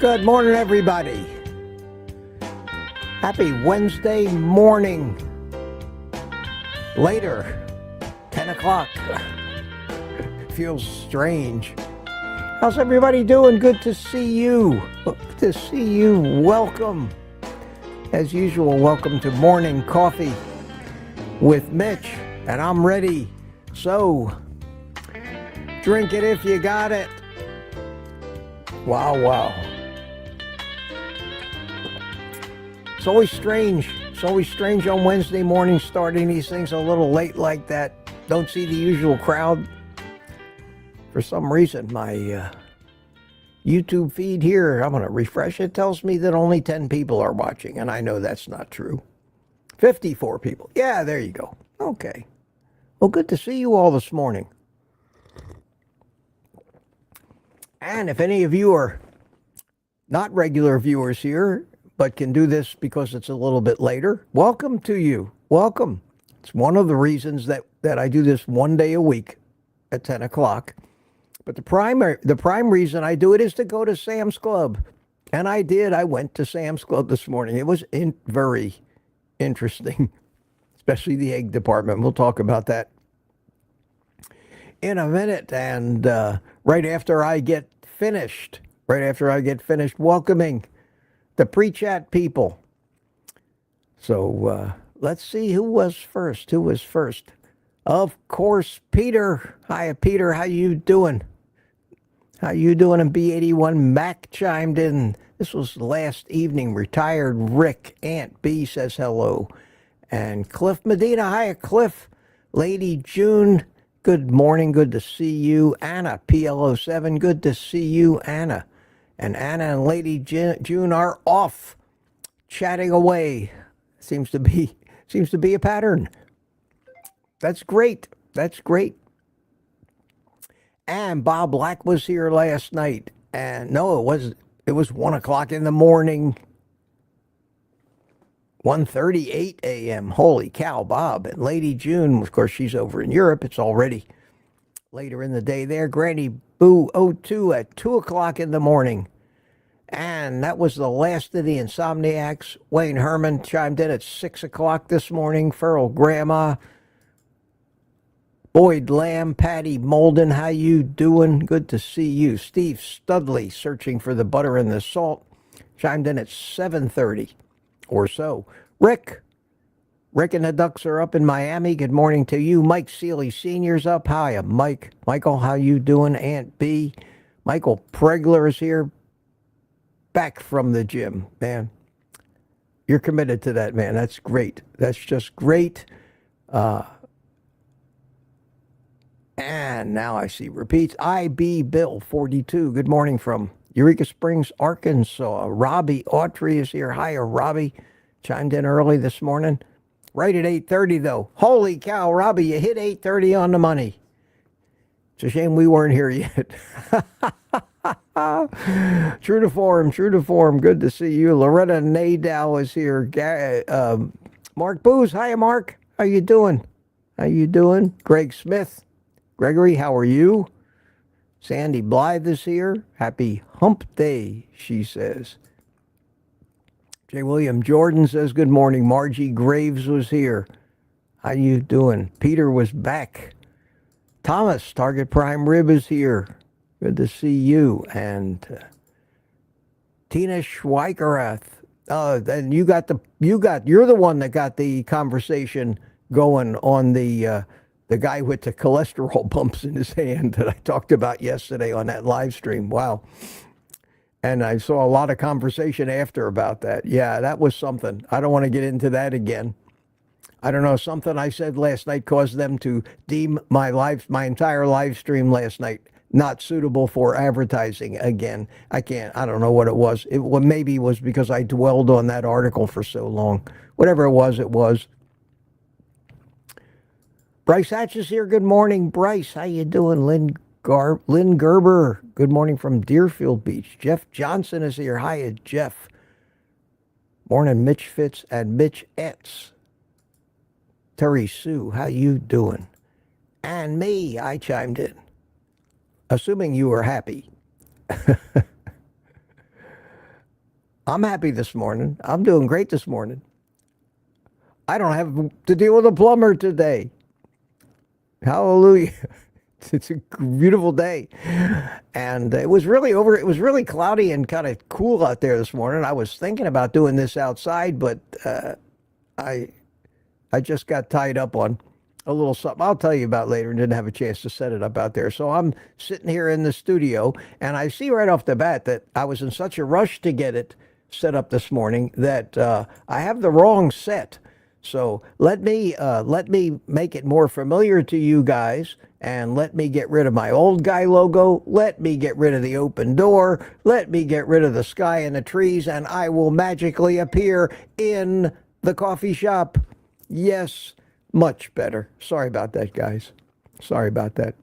Good morning, everybody. Happy Wednesday morning. Later, 10 o'clock. Feels strange. How's everybody doing? Good to see you. Good to see you. Welcome. As usual, welcome to Morning Coffee with Mitch. And I'm ready. So, drink it if you got it. Wow, wow. It's always strange. It's always strange on Wednesday morning starting these things a little late like that. Don't see the usual crowd. For some reason, my YouTube feed here, I'm going to refresh. It tells me that only 10 people are watching, and I know that's not true. 54 people. Yeah, there you go. Okay. Well, good to see you all this morning. And if any of you are not regular viewers here, but can do this because it's a little bit later, welcome to you. Welcome. It's one of the reasons that I do this one day a week at 10 o'clock. But the prime reason I do it is to go to Sam's Club. And I did. I went to Sam's Club this morning. It was very interesting, especially the egg department. We'll talk about that in a minute. And right after I get finished welcoming the pre-chat people. So let's see who was first. Of course, Peter. Hi, Peter. How you doing? And B81 Mac chimed in. This was last evening. Retired Rick. Aunt B says hello. And Cliff Medina. Hi, Cliff. Lady June. Good morning. Good to see you. Anna, PL07. Good to see you, Anna. And Anna and Lady June are off chatting away. Seems to be a pattern. That's great. And Bob Black was here last night. And no, it was 1 o'clock in the morning. 1:38 a.m. Holy cow, Bob. And Lady June, of course, she's over in Europe. It's already later in the day there. Granny Boo 02 at 2 o'clock in the morning. And that was the last of the Insomniacs. Wayne Herman chimed in at 6 o'clock this morning. Feral Grandma. Boyd Lamb, Patty Molden, how you doing? Good to see you. Steve Studley, searching for the butter and the salt, chimed in at 7:30 or so. Rick and the Ducks are up in Miami. Good morning to you. Mike Seeley Sr.'s up. Hi, Mike. Michael, how you doing? Aunt B. Michael Pregler is here. Back from the gym, man. You're committed to that, man. That's great. That's just great. And now I see repeats. IB Bill 42. Good morning from Eureka Springs, Arkansas. Robbie Autry is here. Hiya, Robbie. Chimed in early this morning. Right at 8:30, though. Holy cow, Robbie, you hit 8:30 on the money. It's a shame we weren't here yet. True to form. Good to see you. Loretta Nadow is here. Mark Booz. Hiya, Mark. How you doing? Greg Smith. Gregory, how are you? Sandy Blythe is here. Happy hump day, she says. J. William Jordan says, good morning. Margie Graves was here. How you doing? Peter was back. Thomas, Target Prime Rib is here. Good to see you. And Tina Schweikerath. And you're the one that got the conversation going on the guy with the cholesterol bumps in his hand that I talked about yesterday on that live stream. Wow. And I saw a lot of conversation after about that. Yeah, that was something. I don't want to get into that again. I don't know, something I said last night caused them to deem my entire live stream last night not suitable for advertising again. I don't know what it was. Maybe it was because I dwelled on that article for so long. Whatever it was, it was. Bryce Hatch is here. Good morning, Bryce. How you doing? Lynn Gerber. Good morning from Deerfield Beach. Jeff Johnson is here. Hiya, Jeff. Morning, Mitch Fitz and Mitch Etz. Terry Sue, how you doing? And me, I chimed in. Assuming you were happy. I'm happy this morning. I'm doing great this morning. I don't have to deal with a plumber today. Hallelujah. It's a beautiful day. And it was really cloudy and kind of cool out there this morning. I was thinking about doing this outside, but I just got tied up on a little something I'll tell you about later and didn't have a chance to set it up out there. So I'm sitting here in the studio and I see right off the bat that I was in such a rush to get it set up this morning that I have the wrong set. So let me make it more familiar to you guys and let me get rid of my old guy logo. Let me get rid of the open door. Let me get rid of the sky and the trees and I will magically appear in the coffee shop. Yes, much better. Sorry about that, guys. Sorry about that.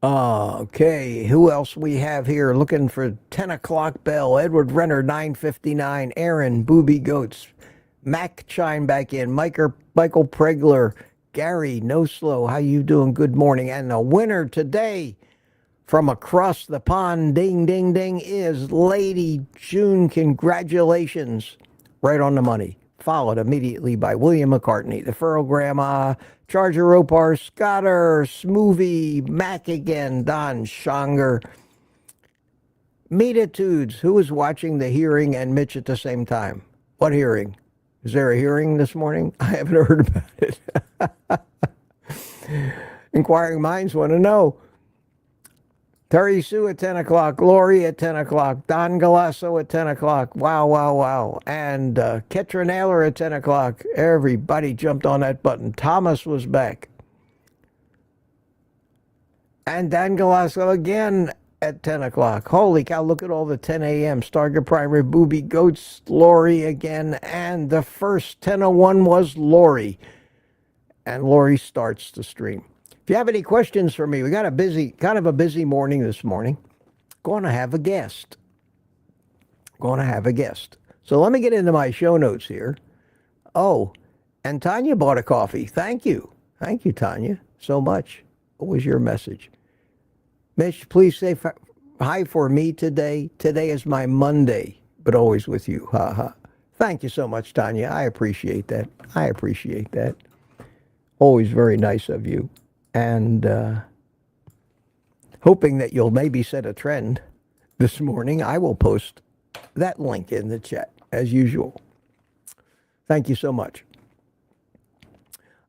Okay, who else we have here? Looking for 10 o'clock bell. Edward Renner, 9:59. Aaron, Booby Goats. Mac chime back in. Michael Pregler. Gary, No Slow. How you doing? Good morning. And the winner today from across the pond, ding, ding, ding, is Lady June. Congratulations. Right on the money. Followed immediately by William McCartney, the Furrow Grandma, Charger Ropar, Scotter, Smoothie, Mac again, Don Schonger, Meatitudes. Who is watching the hearing and Mitch at the same time? What hearing? Is there a hearing this morning? I haven't heard about it. Inquiring minds want to know. Terry Sue at 10 o'clock, Lori at 10 o'clock, Don Galasso at 10 o'clock, wow, and Ketra Naylor at 10 o'clock. Everybody jumped on that button. Thomas was back. And Dan Galasso again at 10 o'clock. Holy cow, look at all the 10 a.m. Stargate Primary, Booby Goats, Lori again, and the first 10:01 was Lori. And Lori starts the stream. If you have any questions for me, we got kind of a busy morning this morning. Going to have a guest. So let me get into my show notes here. Oh, and Tanya bought a coffee. Thank you. Thank you, Tanya, so much. What was your message? Mitch, please say hi for me today. Today is my Monday, but always with you. Ha ha. Thank you so much, Tanya. I appreciate that. Always very nice of you. And hoping that you'll maybe set a trend this morning, I will post that link in the chat, as usual. Thank you so much.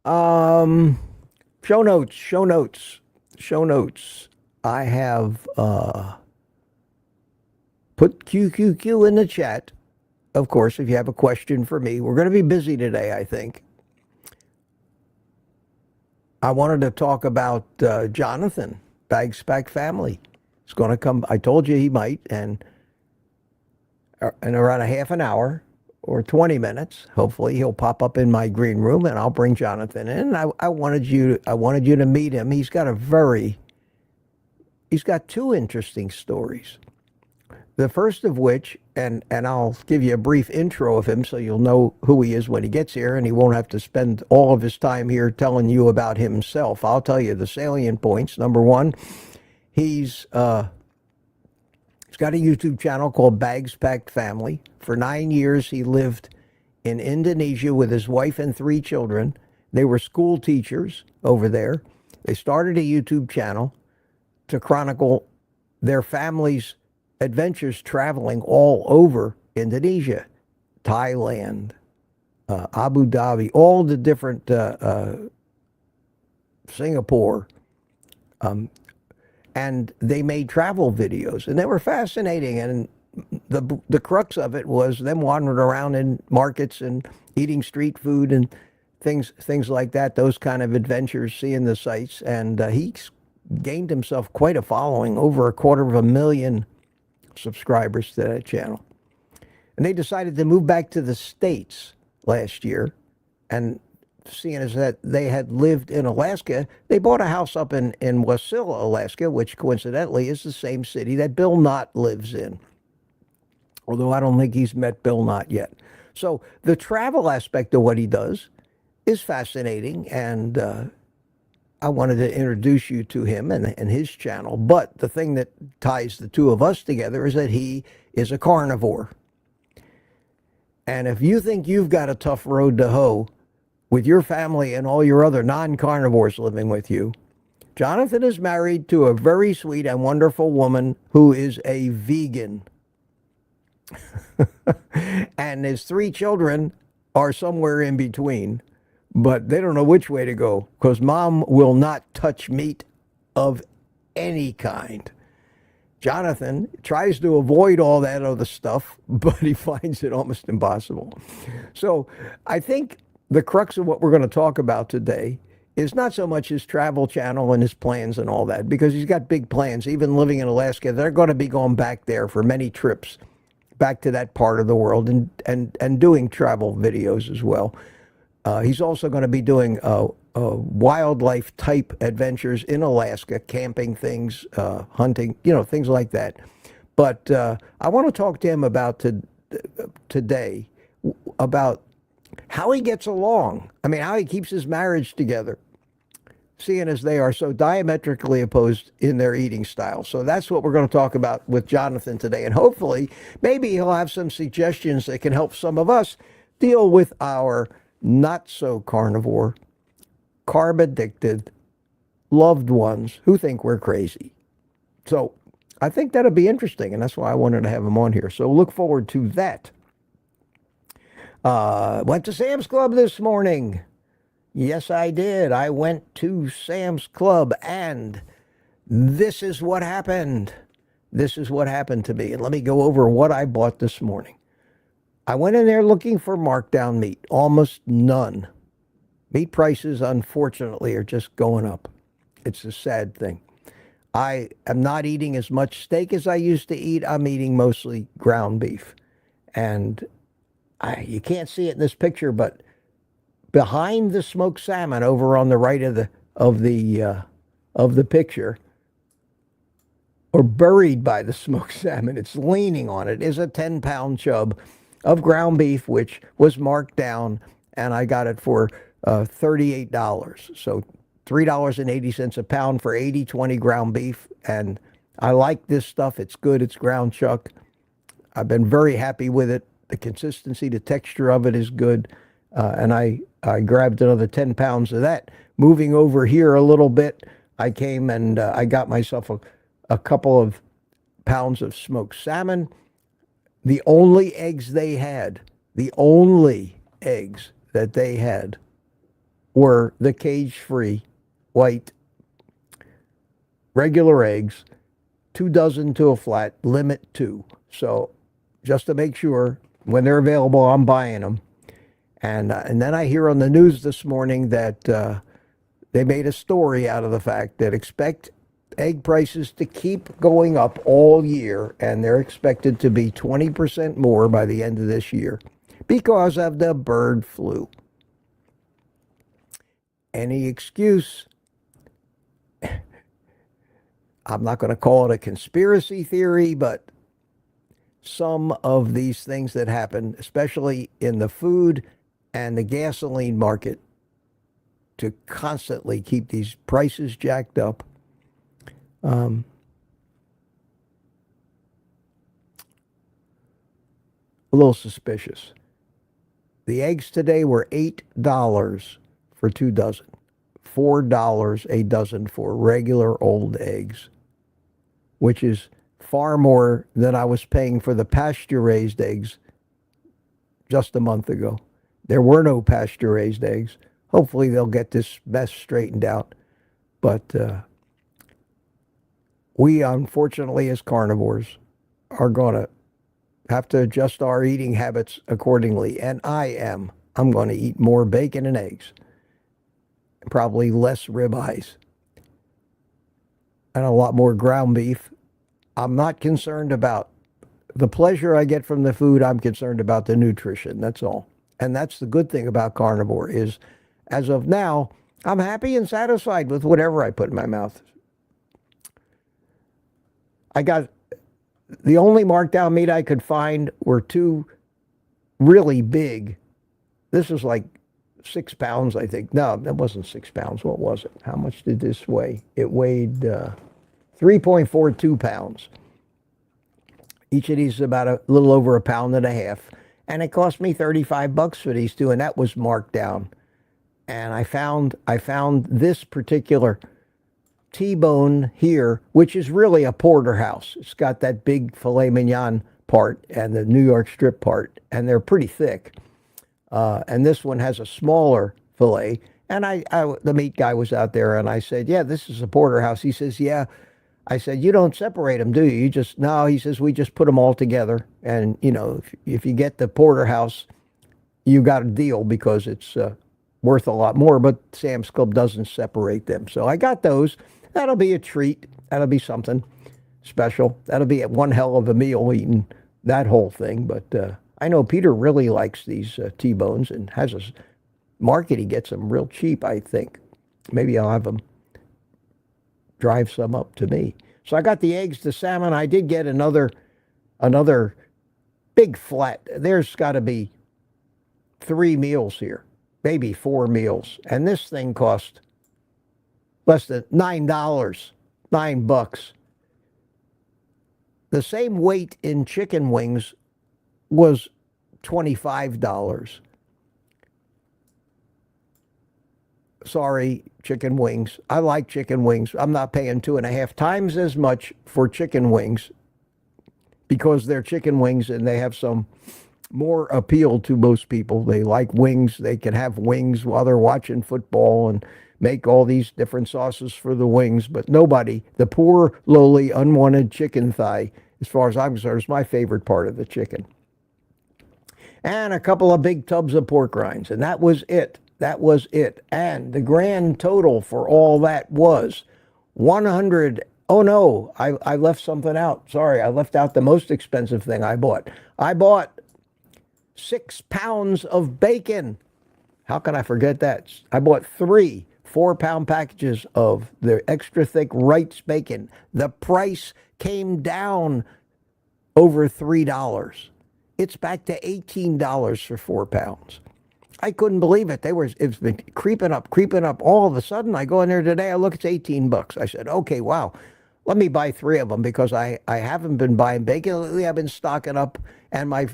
Show notes. I have put QQQ in the chat. Of course, if you have a question for me. We're going to be busy today, I think. I wanted to talk about Jonathan, Bags Pack Family. He's going to come. I told you he might, and in around a half an hour or 20 minutes, hopefully he'll pop up in my green room, and I'll bring Jonathan in. I wanted you to meet him. He's got two interesting stories. The first of which, and I'll give you a brief intro of him so you'll know who he is when he gets here, and he won't have to spend all of his time here telling you about himself. I'll tell you the salient points. Number one, he's got a YouTube channel called Bags Packed Family. For 9 years, he lived in Indonesia with his wife and 3 children. They were school teachers over there. They started a YouTube channel to chronicle their family's adventures traveling all over Indonesia, Thailand, Abu Dhabi, all the different, Singapore. and they made travel videos, and they were fascinating. And the crux of it was them wandering around in markets and eating street food and things like that. Those kind of adventures, seeing the sights, and he's gained himself quite a following, over 250,000 subscribers to that channel. And they decided to move back to the States last year, and seeing as that they had lived in Alaska, they bought a house up in Wasilla, Alaska, which coincidentally is the same city that Bill Knott lives in. Although I don't think he's met Bill Knott yet. So the travel aspect of what he does is fascinating, and I wanted to introduce you to him and his channel. But the thing that ties the two of us together is that he is a carnivore. And if you think you've got a tough road to hoe with your family and all your other non-carnivores living with you, Jonathan is married to a very sweet and wonderful woman who is a vegan. And his 3 children are somewhere in between, but they don't know which way to go, because mom will not touch meat of any kind. Jonathan tries to avoid all that other stuff, but he finds it almost impossible. So I think the crux of what we're going to talk about today is not so much his travel channel and his plans and all that, because he's got big plans. Even living in Alaska, they're going to be going back there for many trips back to that part of the world, and doing travel videos as well. He's also going to be doing wildlife type adventures in Alaska, camping things, hunting, things like that. But I want to talk to him about today about how he gets along. I mean, how he keeps his marriage together, seeing as they are so diametrically opposed in their eating style. So that's what we're going to talk about with Jonathan today. And hopefully, maybe he'll have some suggestions that can help some of us deal with our not so carnivore, carb addicted loved ones who think we're crazy. So I think that'll be interesting, and that's why I wanted to have him on here. So look forward to that. Went to Sam's Club this morning. Yes, I did. I went to Sam's Club, and this is what happened. This is what happened to me. And let me go over what I bought this morning. I went in there looking for markdown meat. Almost none. Meat prices, unfortunately, are just going up. It's a sad thing. I am not eating as much steak as I used to eat. I'm eating mostly ground beef. And you can't see it in this picture, but behind the smoked salmon, over on the right of the picture, or buried by the smoked salmon, it's leaning on it, is a 10-pound chub of ground beef, which was marked down, and I got it for $38. So $3.80 a pound for 80/20 ground beef. And I like this stuff. It's good. It's ground chuck. I've been very happy with it. The consistency, the texture of it is good. And I grabbed another 10 pounds of that. Moving over here a little bit, I came and I got myself a couple of pounds of smoked salmon. The only eggs they had, the only eggs that they had were the cage-free white regular eggs, 2 dozen to a flat, limit 2. So just to make sure, when they're available, I'm buying them. And then I hear on the news this morning that they made a story out of the fact that expect egg prices to keep going up all year, and they're expected to be 20% more by the end of this year because of the bird flu. Any excuse, I'm not going to call it a conspiracy theory, but some of these things that happen, especially in the food and the gasoline market, to constantly keep these prices jacked up. A little suspicious. The eggs today were $8 for 2 dozen, $4 a dozen for regular old eggs, which is far more than I was paying for the pasture-raised eggs just a month ago. There were no pasture-raised eggs. Hopefully they'll get this mess straightened out. But we unfortunately as carnivores are going to have to adjust our eating habits accordingly. And I'm going to eat more bacon and eggs, probably less ribeyes, and a lot more ground beef. I'm not concerned about the pleasure I get from the food. I'm concerned about the nutrition. That's all. And that's the good thing about carnivore is, as of now, I'm happy and satisfied with whatever I put in my mouth. I got the only markdown meat I could find were two really big. This was like 6 pounds, I think. No, that wasn't 6 pounds. What was it? How much did this weigh? It weighed 3.42 pounds. Each of these is about a little over 1.5 pounds. And it cost me $35 for these two, and that was marked down. And I found this particular T-bone here, which is really a porterhouse. It's got that big filet mignon part and the New York strip part, and they're pretty thick. And this one has a smaller filet. And the meat guy was out there, and I said, yeah, this is a porterhouse. He says, yeah. I said, you don't separate them, do you? You just, no, he says, we just put them all together. And, you know, if you get the porterhouse, you got a deal because it's worth a lot more. But Sam's Club doesn't separate them. So I got those. That'll be a treat. That'll be something special. That'll be one hell of a meal eating that whole thing. But I know Peter really likes these T-bones and has a market. He gets them real cheap, I think. Maybe I'll have him drive some up to me. So I got the eggs, the salmon. I did get another big flat. There's got to be 3 meals here, maybe 4 meals. And this thing cost less than $9, $9. The same weight in chicken wings was $25. Sorry, chicken wings. I like chicken wings. I'm not paying 2.5 times as much for chicken wings because they're chicken wings and they have some more appeal to most people. They like wings. They can have wings while they're watching football and make all these different sauces for the wings. But nobody, the poor, lowly, unwanted chicken thigh, as far as I'm concerned, is my favorite part of the chicken. And a couple of big tubs of pork rinds, and that was it. That was it. And the grand total for all that was 100. Oh, no, I left something out. Sorry, I left out the most expensive thing I bought. I bought 6 pounds of bacon. How can I forget that? I bought 3 4-pound packages of the extra thick Wright's bacon. The price came down over $3. It's back to $18 for 4 pounds. I couldn't believe it. It's been creeping up. All of a sudden, I go in there today, I look, it's $18. I said, okay, wow, let me buy 3 of them because I haven't been buying bacon. Lately, I've been stocking up, and my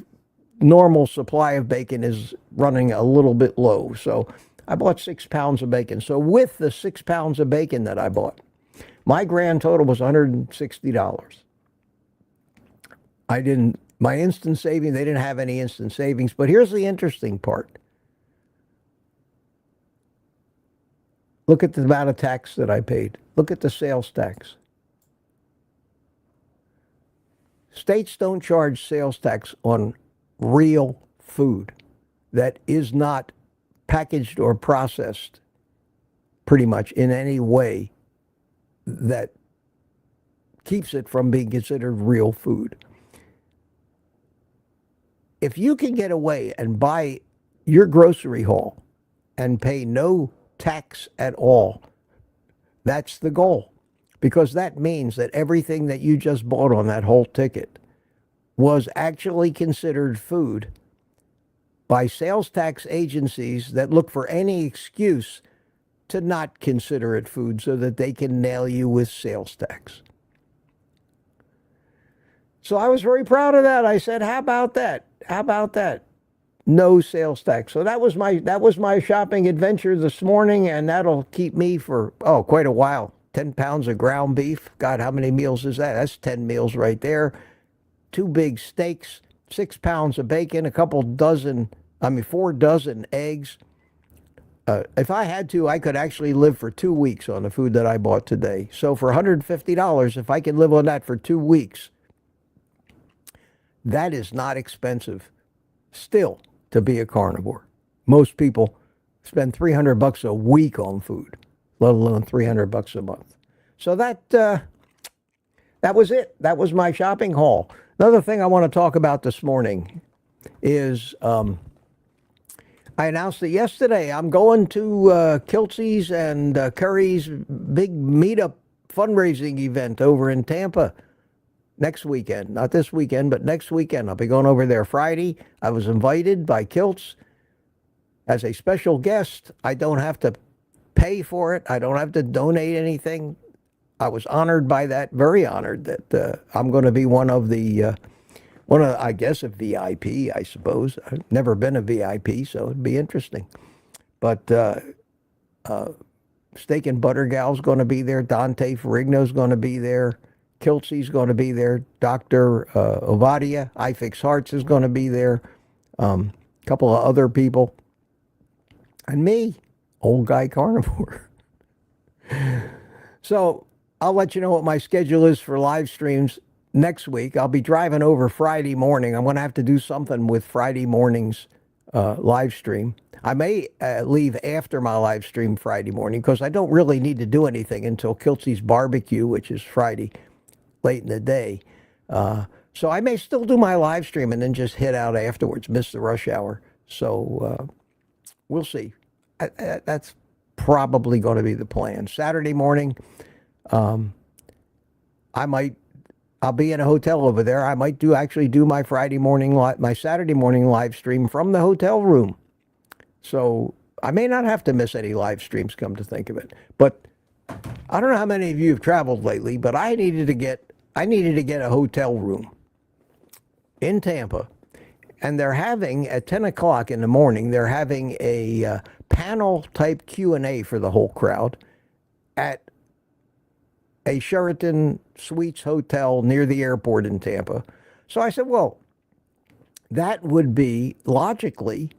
normal supply of bacon is running a little bit low. So I bought 6 pounds of bacon. So with the 6 pounds of bacon that I bought, my grand total was $160. My instant savings, they didn't have any instant savings, but here's the interesting part. Look at the amount of tax that I paid. Look at the sales tax. States don't charge sales tax on real food that is not packaged or processed pretty much in any way that keeps it from being considered real food. If you can get away and buy your grocery haul and pay no tax at all, that's the goal, because that means that everything that you just bought on that whole ticket was actually considered food by sales tax agencies that look for any excuse to not consider it food so that they can nail you with sales tax. So I was very proud of that. I said, how about that? How about that? No sales tax. So that was my shopping adventure this morning, and that'll keep me for, quite a while. 10 pounds of ground beef. God, how many meals is that? That's 10 meals right there. 2 big steaks, 6 pounds of bacon, 4 dozen eggs, If I had to, I could actually live for 2 weeks on the food that I bought today. So for $150, if I can live on that for 2 weeks, that is not expensive still to be a carnivore. Most people spend $300 a week on food, let alone $300 a month. So that was it. That was my shopping haul. Another thing I want to talk about this morning is I announced it yesterday. I'm going to Kiltsey's and Curry's big meetup fundraising event over in Tampa next weekend. Not this weekend, but next weekend. I'll be going over there Friday. I was invited by Kilts as a special guest. I don't have to pay for it. I don't have to donate anything. I was honored by that, very honored that I'm going to be one of, I guess, a VIP, I suppose. I've never been a VIP, so it'd be interesting. But Steak and Butter Gal's going to be there. Dante Ferrigno's going to be there. Kiltsey's going to be there. Dr. Ovadia, I Fix Hearts, is going to be there. A couple of other people. And me, Old Guy Carnivore. So I'll let you know what my schedule is for live streams next week. I'll be driving over Friday morning. I'm going to have to do something with Friday morning's live stream. I may leave after my live stream Friday morning because I don't really need to do anything until Kiltsey's barbecue, which is Friday late in the day. So I may still do my live stream and then just head out afterwards, miss the rush hour. So we'll see. That's probably going to be the plan. Saturday morning, I'll be in a hotel over there. I might actually do my my Saturday morning live stream from the hotel room. So I may not have to miss any live streams, come to think of it. But I don't know how many of you have traveled lately, but I needed to get a hotel room in Tampa. And they're having, at 10 o'clock in the morning, they're having a panel-type Q&A for the whole crowd at a Sheraton Suites hotel near the airport in Tampa. So I said, well, that would be logically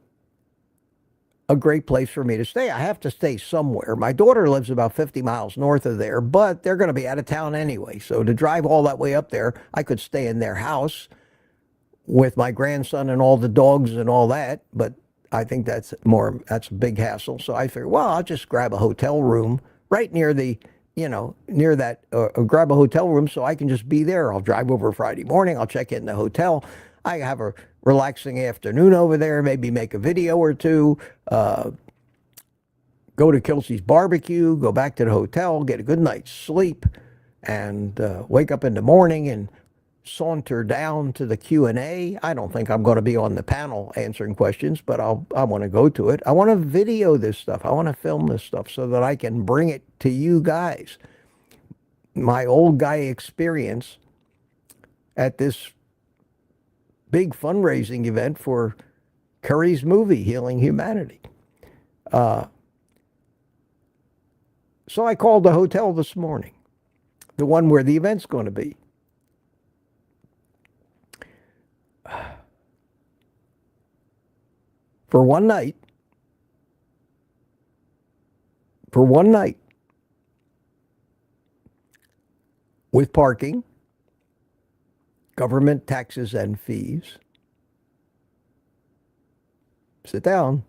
a great place for me to stay. I have to stay somewhere. My daughter lives about 50 miles north of there, but they're going to be out of town anyway. So to drive all that way up there, I could stay in their house with my grandson and all the dogs and all that, but I think that's a big hassle. So I figured, well, I'll just grab a hotel room right near grab a hotel room so I can just be there. I'll drive over Friday morning. I'll check in the hotel. I have a relaxing afternoon over there, maybe make a video or two, go to Kiltsey's barbecue, go back to the hotel, get a good night's sleep, and wake up in the morning and saunter down to the Q&A. I don't think I'm going to be on the panel answering questions, but I want to go to it. I want to video this stuff. I want to film this stuff so that I can bring it to you guys. My old guy experience at this big fundraising event for Curry's movie, Healing Humanity. So I called the hotel this morning, the one where the event's going to be. For one night, with parking, government taxes and fees, sit down,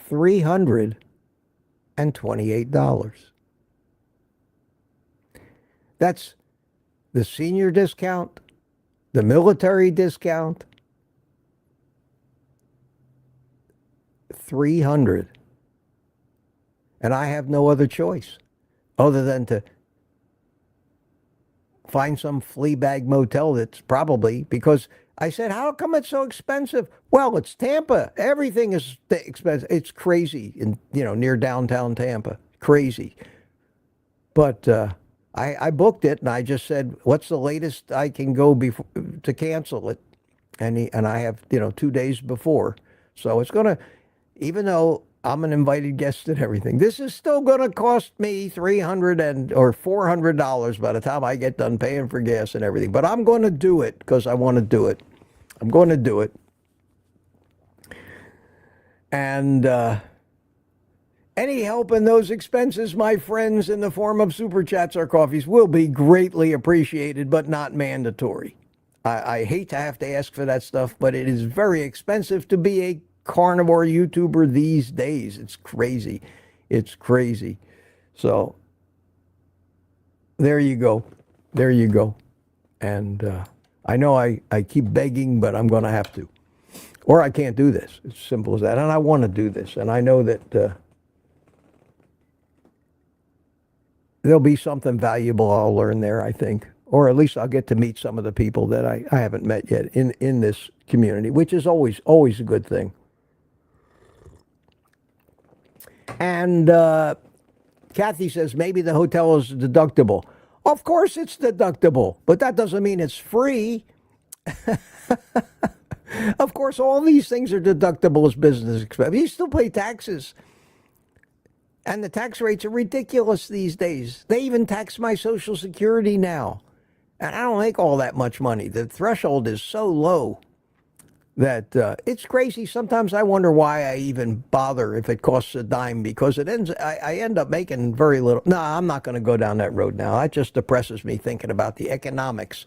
$328. That's the senior discount, the military discount, $300. And I have no other choice other than to find some flea bag motel that's probably, because I said, how come it's so expensive? Well, it's Tampa. Everything is expensive. It's crazy in, near downtown Tampa. Crazy. But I booked it and I just said, what's the latest I can go before to cancel it? And I have, 2 days before. So it's going to, even though I'm an invited guest and everything, this is still going to cost me $300 or $400 by the time I get done paying for gas and everything. But I'm going to do it because I want to do it. I'm going to do it. And Any help in those expenses, my friends, in the form of super chats or coffees will be greatly appreciated, but not mandatory. I hate to have to ask for that stuff, but it is very expensive to be a carnivore YouTuber these days. It's crazy. It's crazy. So there you go. There you go. And I know I keep begging, but I'm going to have to. Or I can't do this. It's simple as that. And I want to do this. And I know that there'll be something valuable I'll learn there, I think. Or at least I'll get to meet some of the people that I haven't met yet in this community, which is always a good thing. And Kathy says maybe the hotel is deductible. Of course it's deductible, but that doesn't mean it's free. Of course, all these things are deductible as business expense. You still pay taxes. And the tax rates are ridiculous these days. They even tax my Social Security now. And I don't make all that much money. The threshold is so low that it's crazy. Sometimes I wonder why I even bother if it costs a dime, because I end up making very little. No, I'm not going to go down that road now. That just depresses me thinking about the economics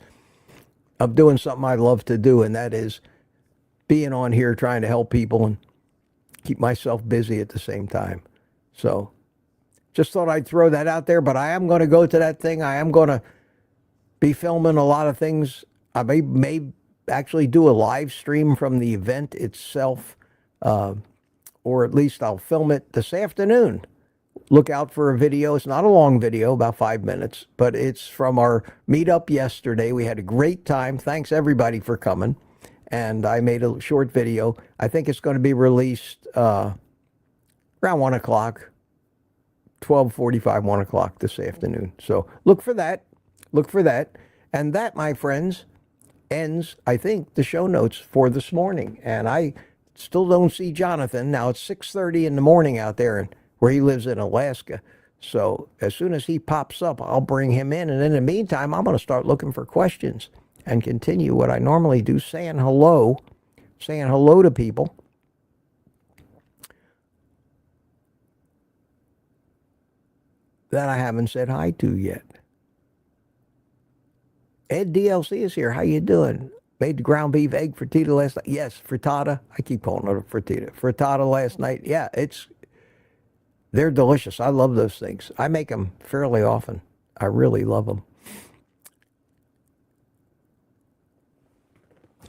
of doing something I love to do, and that is being on here trying to help people and keep myself busy at the same time. So just thought I'd throw that out there, but I am going to go to that thing. I am going to be filming a lot of things. I may actually do a live stream from the event itself, or at least I'll film it this afternoon. Look out for a video. It's not a long video, about 5 minutes, but it's from our meetup yesterday. We had a great time. Thanks everybody for coming. And I made a short video. I think it's going to be released around 1 o'clock, 12:45, 1 o'clock this afternoon. So look for that. Look for that. And that, my friends, ends, I think, the show notes for this morning. And I still don't see Jonathan. Now it's 6:30 in the morning out there where he lives in Alaska. So as soon as he pops up, I'll bring him in. And in the meantime, I'm going to start looking for questions and continue what I normally do, saying hello to people. That I haven't said hi to yet. Ed DLC is here. How you doing? Made the ground beef egg frittata last night. Yes, frittata. I keep calling it a frittata. Frittata last night. Yeah, they're delicious. I love those things. I make them fairly often. I really love them.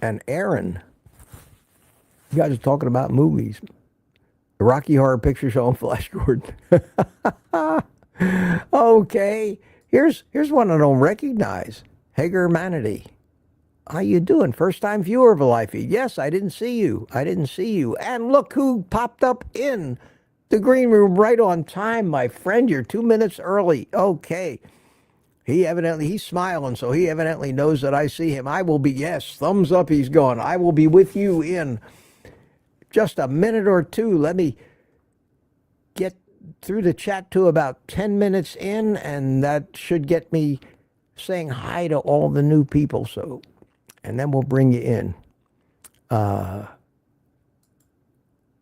And Aaron, you guys are talking about movies. The Rocky Horror Picture Show and Flash Gordon. Okay, here's one I don't recognize. Hager Manatee. How you doing? First time viewer of a live feed. Yes, I didn't see you. And look who popped up in the green room right on time, my friend. You're 2 minutes early. Okay. He's smiling, so he evidently knows that I see him. I will be, yes, thumbs up, he's going. I will be with you in just a minute or two. Let me get through the chat to about 10 minutes in, and that should get me saying hi to all the new people. So, and then we'll bring you in.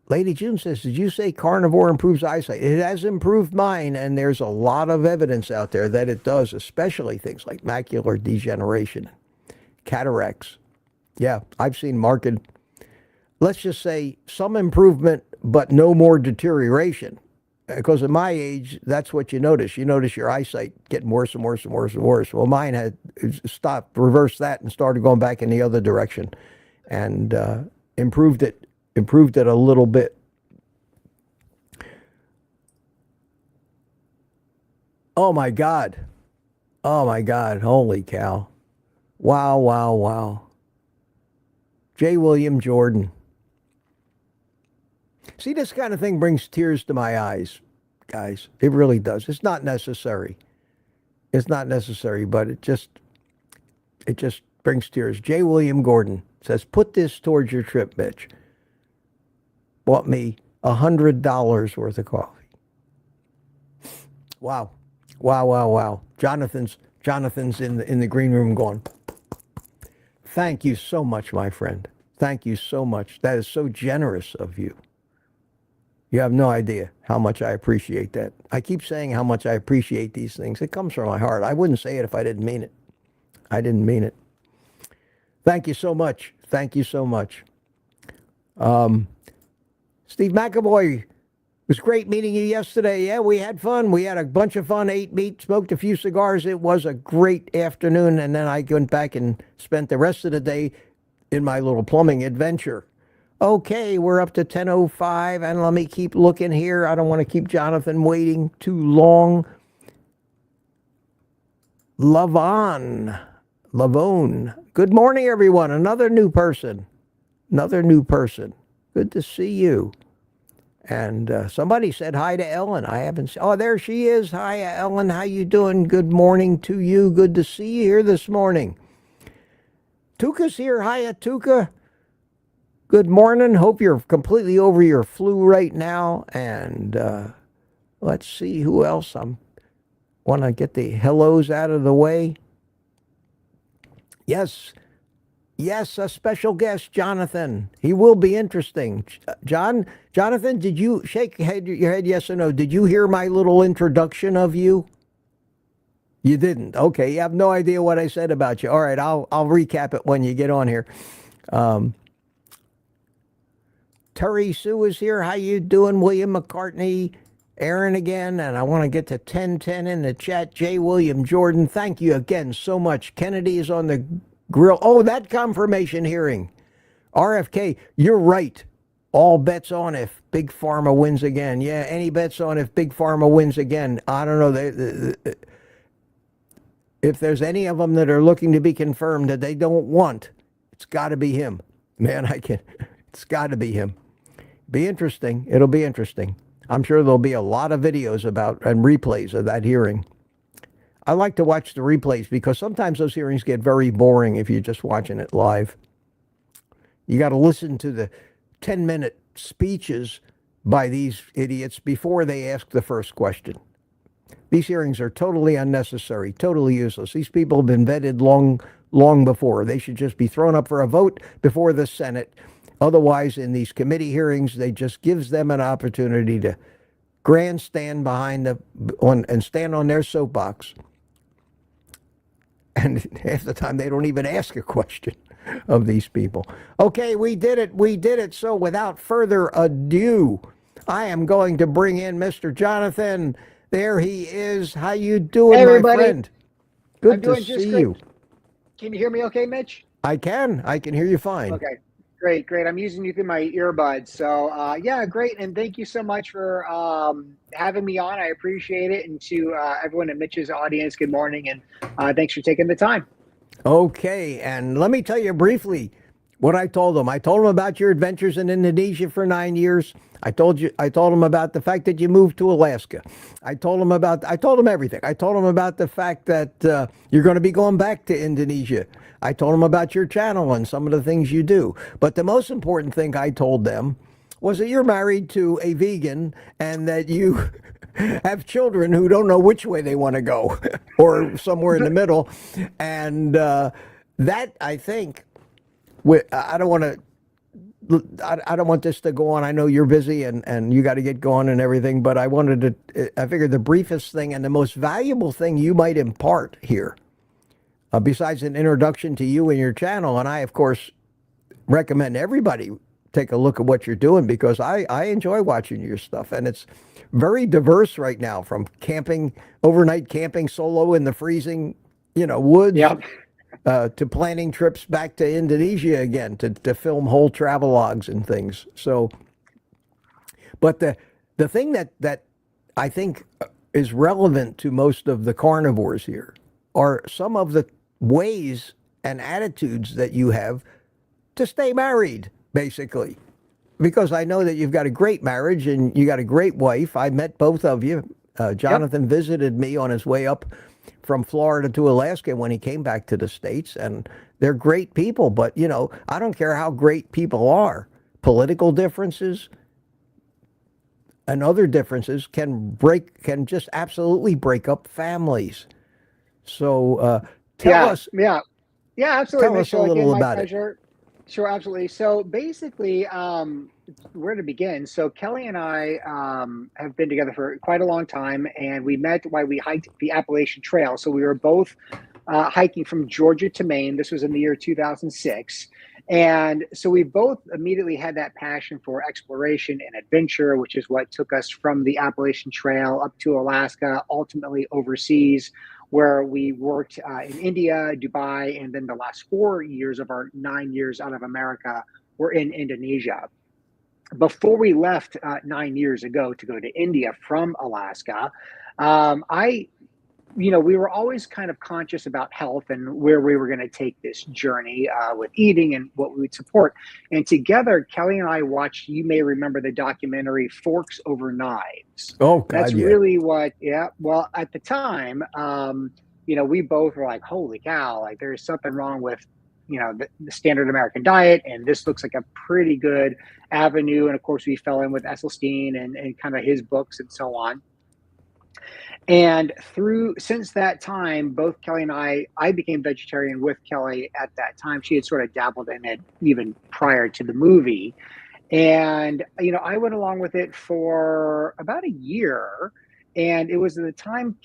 Lady June says, did you say carnivore improves eyesight? It has improved mine, and there's a lot of evidence out there that it does, especially things like macular degeneration, cataracts. Yeah, I've seen marked, let's just say, some improvement, but no more deterioration. Because at my age, that's what you notice. You notice your eyesight getting worse and worse and worse and worse. Well, mine had stopped, reversed that, and started going back in the other direction, and improved it a little bit. Oh my God. Holy cow. Wow. J. William Jordan. See, this kind of thing brings tears to my eyes, guys. It really does. It's not necessary. But it just brings tears. J. William Gordon says, put this towards your trip, Mitch. Bought me $100 worth of coffee. Wow. Jonathan's in the green room going, thank you so much, my friend. Thank you so much. That is so generous of you. You have no idea how much I appreciate that. I keep saying how much I appreciate these things. It comes from my heart. I wouldn't say it if I didn't mean it. I didn't mean it. Thank you so much. Thank you so much. Steve McAvoy, it was great meeting you yesterday. Yeah, we had fun. We had a bunch of fun, ate meat, smoked a few cigars. It was a great afternoon. And then I went back and spent the rest of the day in my little plumbing adventure. Okay, we're up to 10:05, and let me keep looking here. I don't want to keep Jonathan waiting too long. Lavon. Good morning, everyone. Another new person. Good to see you. And somebody said hi to Ellen. I haven't seen. Oh, there she is. Hi, Ellen. How you doing? Good morning to you. Good to see you here this morning. Tuka's here. Hiya, Tuka. Good morning. Hope you're completely over your flu right now. And let's see who else. I want to get the hellos out of the way. Yes, a special guest, Jonathan. He will be interesting. Jonathan, did you shake your head yes or no? Did you hear my little introduction of you? You didn't. Okay, you have no idea what I said about you. All right, I'll recap it when you get on here. Terry Sue is here. How you doing? William McCartney, Aaron again, and I want to get to 1010 in the chat. J. William Jordan, thank you again so much. Kennedy is on the grill. Oh, that confirmation hearing. RFK, you're right. All bets on if Big Pharma wins again. Yeah, any bets on if Big Pharma wins again. I don't know. If there's any of them that are looking to be confirmed that they don't want, it's got to be him. Man, it's got to be him. Be interesting. It'll be interesting. I'm sure there'll be a lot of videos about and replays of that hearing. I like to watch the replays because sometimes those hearings get very boring if you're just watching it live. You got to listen to the 10-minute speeches by these idiots before they ask the first question. These hearings are totally unnecessary, totally useless. These people have been vetted long before. They should just be thrown up for a vote before the Senate. Otherwise, in these committee hearings, they just gives them an opportunity to grandstand behind and stand on their soapbox. And half the time, they don't even ask a question of these people. Okay, we did it. So without further ado, I am going to bring in Mr. Jonathan. There he is. How you doing, hey, my friend? Good to see you. Can you hear me okay, Mitch? I can hear you fine. Okay. Great. I'm using you through my earbuds. So, yeah, great. And thank you so much for having me on. I appreciate it. And to everyone in Mitch's audience, good morning. And thanks for taking the time. Okay. And let me tell you briefly what I told them. I told them about your adventures in Indonesia for 9 years. I told them about the fact that you moved to Alaska. I told them everything. I told them about the fact that you're going to be going back to Indonesia. I told them about your channel and some of the things you do. But the most important thing I told them was that you're married to a vegan and that you have children who don't know which way they want to go or somewhere in the middle. And that, I think, I don't want this to go on. I know you're busy and you got to get going and everything, but I figured the briefest thing and the most valuable thing you might impart here, besides an introduction to you and your channel, and I, of course, recommend everybody take a look at what you're doing because I enjoy watching your stuff, and it's very diverse right now, from camping, overnight camping solo in the freezing, woods. Yep. To planning trips back to Indonesia again to film whole travelogues and things. So, but the thing that I think is relevant to most of the carnivores here are some of the ways and attitudes that you have to stay married, basically. Because I know that you've got a great marriage and you got a great wife. I met both of you. Jonathan visited me on his way up from Florida to Alaska when he came back to the States, and they're great people. But, I don't care how great people are. Political differences and other differences can just absolutely break up families. So tell us. Yeah, absolutely. Tell us a little about it. Sure, absolutely. So basically, where to begin? So Kelly and I have been together for quite a long time, and we met while we hiked the Appalachian Trail. So we were both hiking from Georgia to Maine. This was in the year 2006. And so we both immediately had that passion for exploration and adventure, which is what took us from the Appalachian Trail up to Alaska, ultimately overseas, where we worked in India, Dubai, and then the last 4 years of our 9 years out of America were in Indonesia. Before we left 9 years ago to go to India from Alaska, I we were always kind of conscious about health and where we were going to take this journey with eating and what we would support. And together, Kelly and I watched, you may remember the documentary Forks Over Knives. Oh, God, That's yeah. really what, yeah. Well, at the time, we both were like, holy cow, like there's something wrong with, the standard American diet. And this looks like a pretty good avenue. And of course, we fell in with Esselstyn and kind of his books and so on. And since that time, both Kelly and I became vegetarian with Kelly at that time. She had sort of dabbled in it even prior to the movie. And, I went along with it for about a year. And it was at the time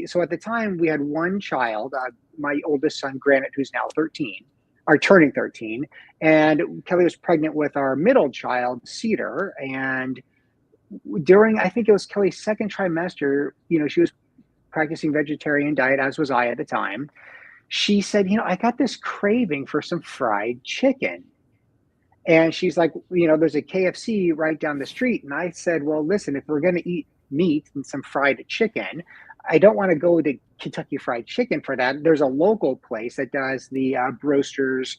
so at the time we had one child, my oldest son, Granite, who's now 13, or turning 13. And Kelly was pregnant with our middle child, Cedar. And I think it was Kelly's second trimester, she was practicing vegetarian diet, as was I at the time. She said, I got this craving for some fried chicken. And she's like, there's a KFC right down the street. And I said, well, listen, if we're going to eat meat and some fried chicken, I don't want to go to Kentucky Fried Chicken for that. There's a local place that does the Broasters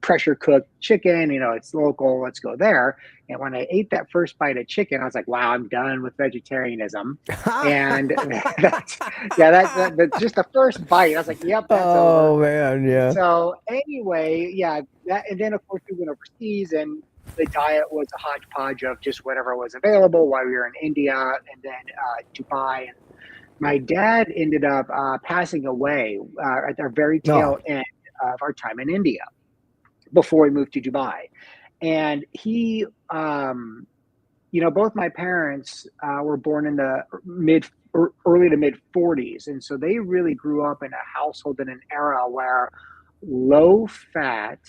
pressure cooked chicken. It's local. Let's go there. And when I ate that first bite of chicken, I was like, wow, I'm done with vegetarianism. And that's just the first bite. I was like, yep, that's over. Oh, man, yeah. So anyway, yeah, and then of course we went overseas, and the diet was a hodgepodge of just whatever was available while we were in India and then Dubai. And my dad ended up passing away at the very tail end of our time in India before we moved to Dubai. And he, both my parents were born in the early to mid 40s. And so they really grew up in a household in an era where low fat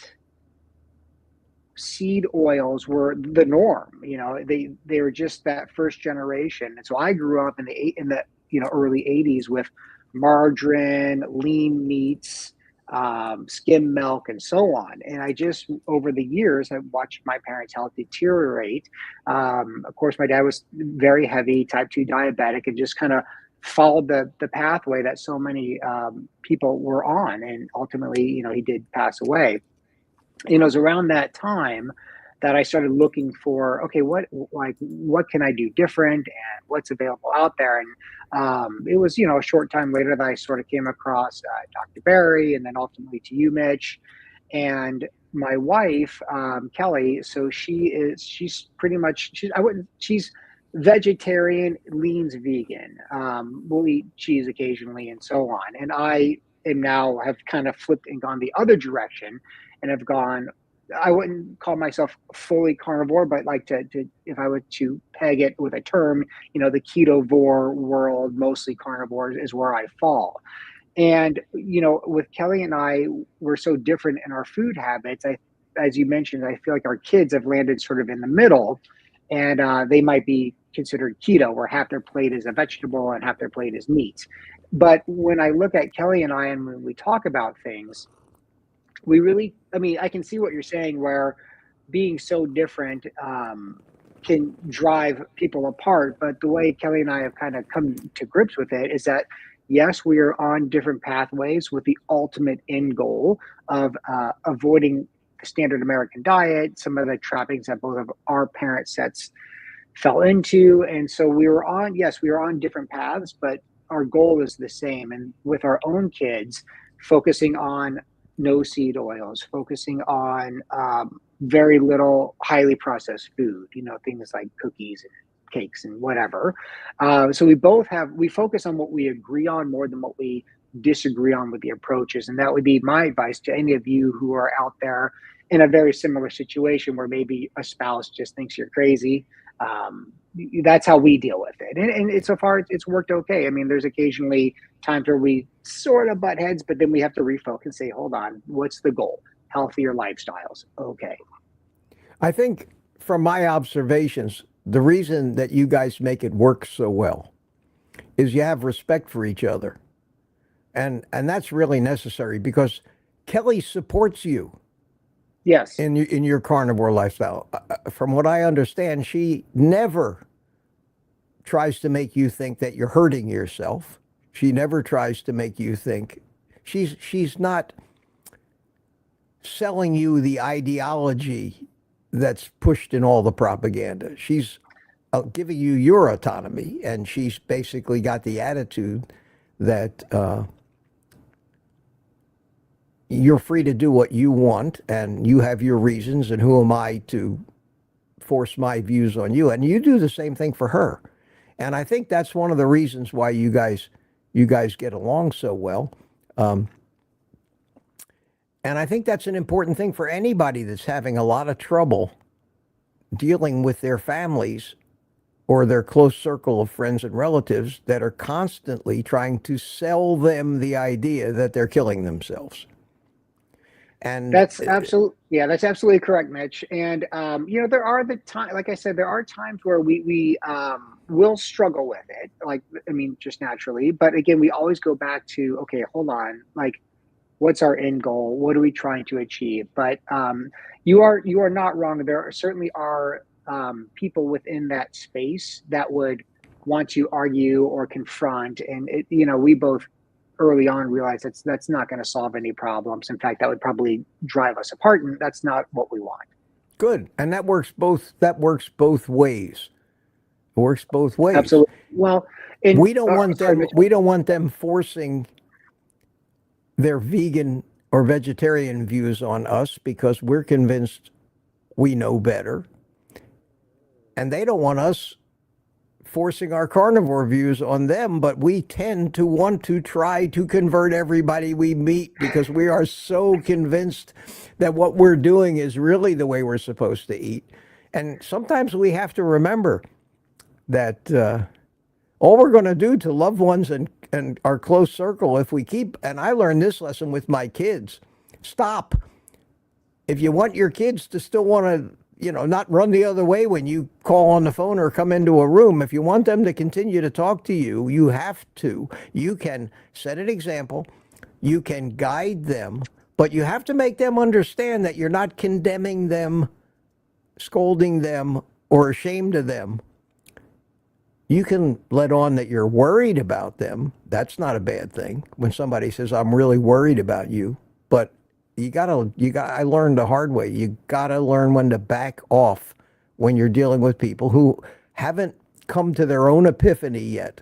seed oils were the norm. They were just that first generation. And so I grew up in the early 80s with margarine, lean meats, skim milk, and so on. And I just, over the years, I've watched my parents' health deteriorate. Of course, my dad was very heavy, type 2 diabetic, and just kind of followed the pathway that so many people were on. And ultimately, he did pass away. It was around that time that I started looking for, okay, what can I do different and what's available out there? And it was, a short time later that I sort of came across Dr. Barry, and then ultimately to you, Mitch, and my wife, Kelly. So she's vegetarian, leans vegan. We'll eat cheese occasionally and so on. And I am now have kind of flipped and gone the other direction and have gone, I wouldn't call myself fully carnivore, but like to if I were to peg it with a term, the ketovore world, mostly carnivores, is where I fall. And, with Kelly and I, we're so different in our food habits. As you mentioned, I feel like our kids have landed sort of in the middle, and they might be considered keto, where half their plate is a vegetable and half their plate is meat. But when I look at Kelly and I, and when we talk about things, we really, I can see what you're saying, where being so different can drive people apart. But the way Kelly and I have kind of come to grips with it is that, yes, we are on different pathways with the ultimate end goal of avoiding the standard American diet, some of the trappings that both of our parent sets fell into. And so we were on different paths, but our goal is the same. And with our own kids, focusing on no seed oils, focusing on very little highly processed food, things like cookies and cakes and whatever. So we focus on what we agree on more than what we disagree on what the approach is. And that would be my advice to any of you who are out there in a very similar situation where maybe a spouse just thinks you're crazy. That's how we deal with it. And so far, it's worked okay. I mean, there's occasionally times where we sort of butt heads, but then we have to refocus and say, hold on, what's the goal? Healthier lifestyles. Okay. I think from my observations, the reason that you guys make it work so well is you have respect for each other. And that's really necessary because Kelly supports you. Yes. In your carnivore lifestyle. From what I understand, she never tries to make you think that you're hurting yourself. She never tries to make you think she's not selling you the ideology that's pushed in all the propaganda. She's giving you your autonomy, and she's basically got the attitude that you're free to do what you want, and you have your reasons, and who am I to force my views on you? And you do the same thing for her. And I think that's one of the reasons why you guys get along so well. And I think that's an important thing for anybody that's having a lot of trouble dealing with their families or their close circle of friends and relatives that are constantly trying to sell them the idea that they're killing themselves. And that's absolutely correct, Mitch. And there are like I said, there are times where we will struggle with it, just naturally. But again, we always go back to, okay, hold on, like, what's our end goal? What are we trying to achieve? But you are not wrong. There certainly are people within that space that would want to argue or confront, and we both early on realized that's not going to solve any problems. In fact, that would probably drive us apart, and that's not what we want. Good. And that works both ways. It works both ways. Absolutely. Well, we don't want them forcing their vegan or vegetarian views on us because we're convinced we know better. And they don't want us forcing our carnivore views on them, but we tend to want to try to convert everybody we meet because we are so convinced that what we're doing is really the way we're supposed to eat. And sometimes we have to remember that all we're going to do to loved ones and our close circle, if we keep, and I learned this lesson with my kids, stop. If you want your kids to still want to not run the other way when you call on the phone or come into a room. If you want them to continue to talk to you, you have to. You can set an example. You can guide them, but you have to make them understand that you're not condemning them, scolding them, or ashamed of them. You can let on that you're worried about them. That's not a bad thing. When somebody says, I'm really worried about you, but I learned the hard way. You gotta learn when to back off when you're dealing with people who haven't come to their own epiphany yet,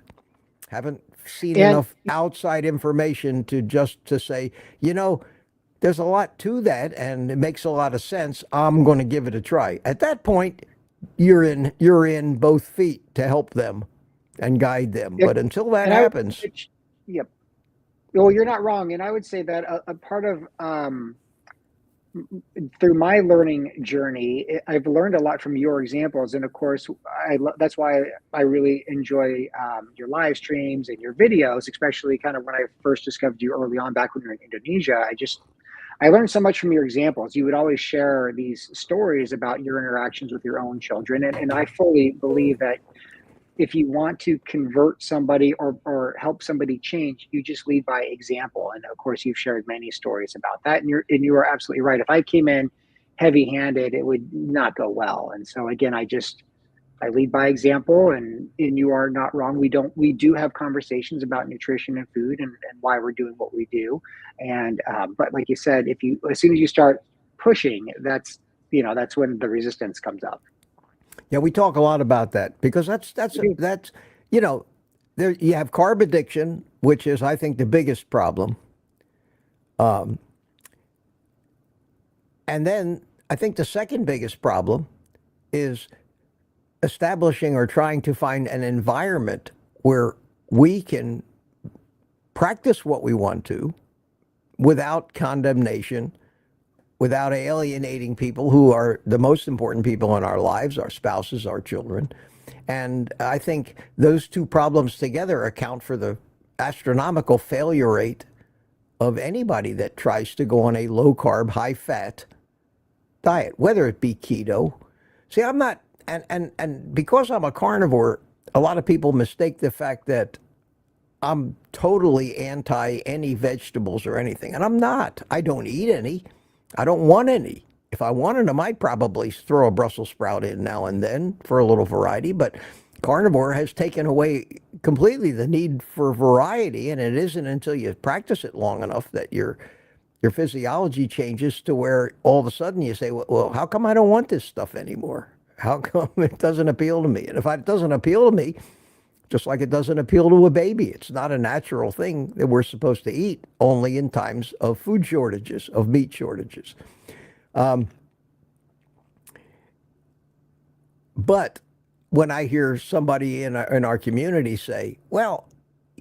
haven't seen enough outside information to say, there's a lot to that and it makes a lot of sense. I'm going to give it a try. At that point, you're in both feet to help them and guide them. But until that happens. Yep. Well, you're not wrong. And I would say that a part of, through my learning journey, I've learned a lot from your examples. And of course, that's why I really enjoy your live streams and your videos, especially kind of when I first discovered you early on back when you were in Indonesia. I learned so much from your examples. You would always share these stories about your interactions with your own children. And I fully believe that if you want to convert somebody or help somebody change, you just lead by example. And of course, you've shared many stories about that. And you are absolutely right. If I came in heavy-handed, it would not go well. And so again, I lead by example, and you are not wrong. We do have conversations about nutrition and food and why we're doing what we do. And but like you said, as soon as you start pushing, that's when the resistance comes up. Yeah, we talk a lot about that because that's there you have carb addiction, which is, I think, the biggest problem. And then I think the second biggest problem is establishing or trying to find an environment where we can practice what we want to without condemnation, without alienating people who are the most important people in our lives, our spouses, our children. And I think those two problems together account for the astronomical failure rate of anybody that tries to go on a low-carb, high-fat diet, whether it be keto. See, I'm not, and because I'm a carnivore, a lot of people mistake the fact that I'm totally anti any vegetables or anything, and I'm not. I don't eat any. I don't want any. If I wanted them, I'd probably throw a Brussels sprout in now and then for a little variety, but carnivore has taken away completely the need for variety, and it isn't until you practice it long enough that your physiology changes to where all of a sudden you say, well, how come I don't want this stuff anymore? How come it doesn't appeal to me? And if it doesn't appeal to me, just like it doesn't appeal to a baby, it's not a natural thing that we're supposed to eat only in times of food shortages, of meat shortages. But when I hear somebody in our community say, well,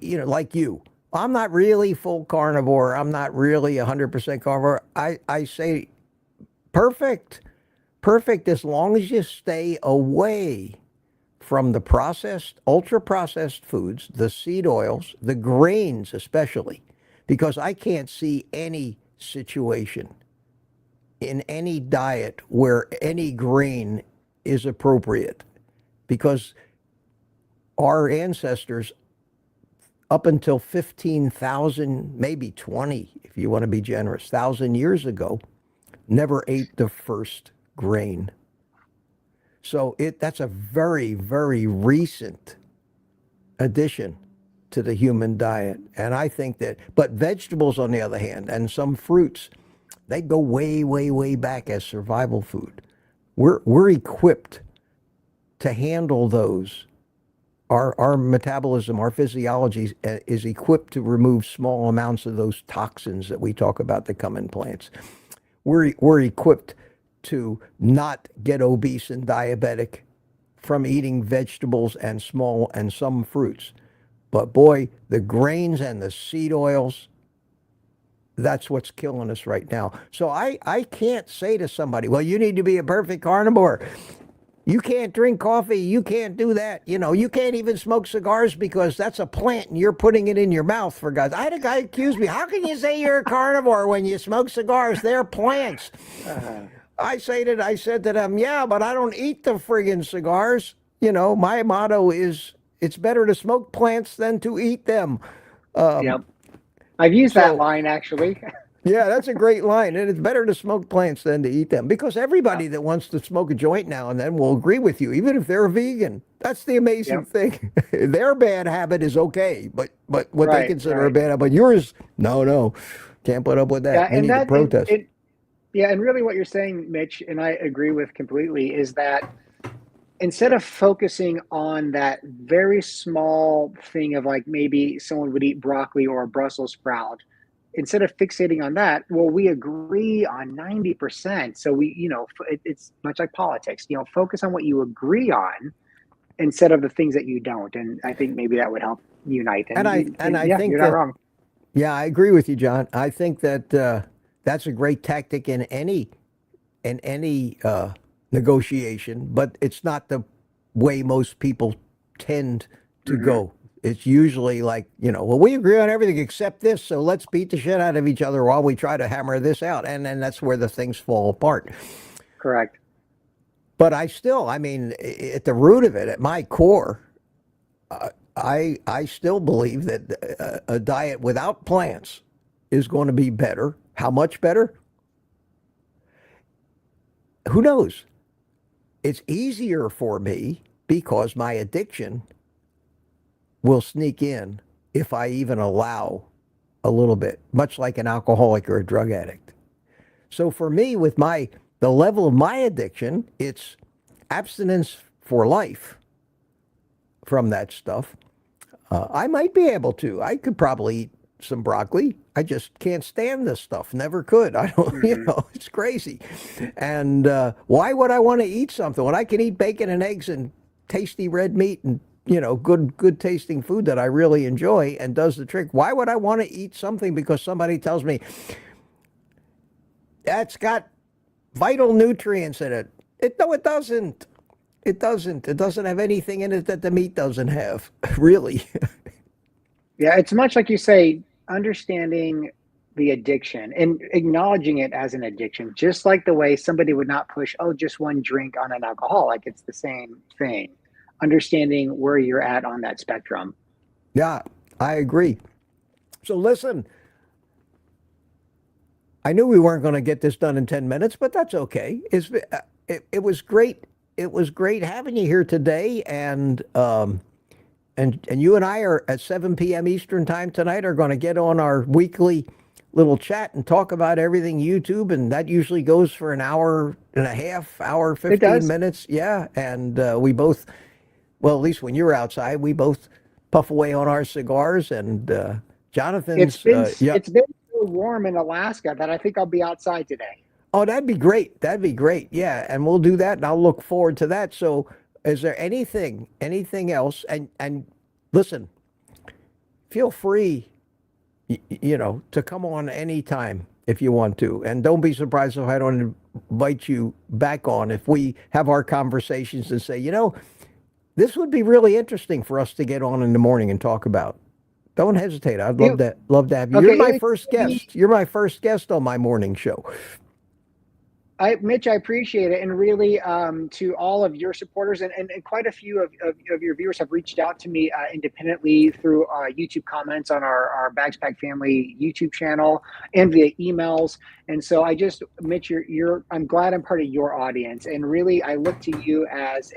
like you, I'm not really full carnivore, I'm not really 100% carnivore, I say, perfect, as long as you stay away from the processed, ultra-processed foods, the seed oils, the grains especially, because I can't see any situation in any diet where any grain is appropriate, because our ancestors, up until 15,000, maybe 20, if you want to be generous, 1,000 years ago, never ate the first grain. So that's a very, very recent addition to the human diet. And I think that, but vegetables on the other hand, and some fruits, they go way, way, way back as survival food. We're equipped to handle those. Our metabolism, our physiology is equipped to remove small amounts of those toxins that we talk about that come in plants. We're equipped to not get obese and diabetic from eating vegetables and some fruits. But boy, the grains and the seed oils, that's what's killing us right now. So I can't say to somebody, well, you need to be a perfect carnivore. You can't drink coffee. You can't do that. You can't even smoke cigars because that's a plant and you're putting it in your mouth, for God's. I had a guy accuse me, how can you say you're a carnivore when you smoke cigars? They're plants. I said to them, yeah, but I don't eat the friggin' cigars. My motto is, it's better to smoke plants than to eat them. Yep. I've used that line, actually. Yeah, that's a great line. And it's better to smoke plants than to eat them, because everybody that wants to smoke a joint now and then will agree with you, even if they're a vegan. That's the amazing thing. Their bad habit is okay, but what they consider a bad habit, yours, no, can't put up with that. Yeah, we need to protest. And really what you're saying, Mitch, and I agree with completely, is that instead of focusing on that very small thing of like maybe someone would eat broccoli or a Brussels sprout, instead of fixating on that, well, we agree on 90%. So it's much like politics, focus on what you agree on instead of the things that you don't. And I think maybe that would help unite. And I think you're not wrong. Yeah, I agree with you, John. I think that that's a great tactic in any negotiation, but it's not the way most people tend to go. It's usually like, well, we agree on everything except this, so let's beat the shit out of each other while we try to hammer this out. And then that's where the things fall apart. Correct. But at the root of it, at my core, I still believe that a diet without plants is going to be better. How much better? Who knows? It's easier for me because my addiction will sneak in if I even allow a little bit, much like an alcoholic or a drug addict. So for me, with the level of my addiction, it's abstinence for life from that stuff. I might be able to. I could probably eat some broccoli. I just can't stand this stuff. Never could. I don't, it's crazy. And why would I want to eat something when I can eat bacon and eggs and tasty red meat and good tasting food that I really enjoy and does the trick. Why would I want to eat something because somebody tells me that's got vital nutrients in it? No, it doesn't. It doesn't. It doesn't have anything in it that the meat doesn't have, really. Yeah, it's much like you say, understanding the addiction and acknowledging it as an addiction, just like the way somebody would not push, oh, just one drink on an alcoholic. It's the same thing. Understanding where you're at on that spectrum. Yeah, I agree. So listen, I knew we weren't going to get this done in 10 minutes, but that's okay. It was great. It was great having you here today, and you and I are at 7 p.m. Eastern time tonight are going to get on our weekly little chat and talk about everything YouTube, and that usually goes for an hour and a half, hour, 15 minutes. Yeah, and we both, well, at least when you're outside, we both puff away on our cigars, and Jonathan's... It's been so warm in Alaska that I think I'll be outside today. Oh, that'd be great. That'd be great. Yeah, and we'll do that, and I'll look forward to that. So is there anything else? And listen, feel free, to come on anytime if you want to. And don't be surprised if I don't invite you back on if we have our conversations and say, this would be really interesting for us to get on in the morning and talk about. Don't hesitate. I'd love to have you. Okay, you're my first guest. You're my first guest on my morning show. Mitch, I appreciate it. And really, to all of your supporters and quite a few of your viewers have reached out to me independently through YouTube comments on our Bags Pack Family YouTube channel and via emails. And so Mitch, I'm glad I'm part of your audience. And really, I look to you as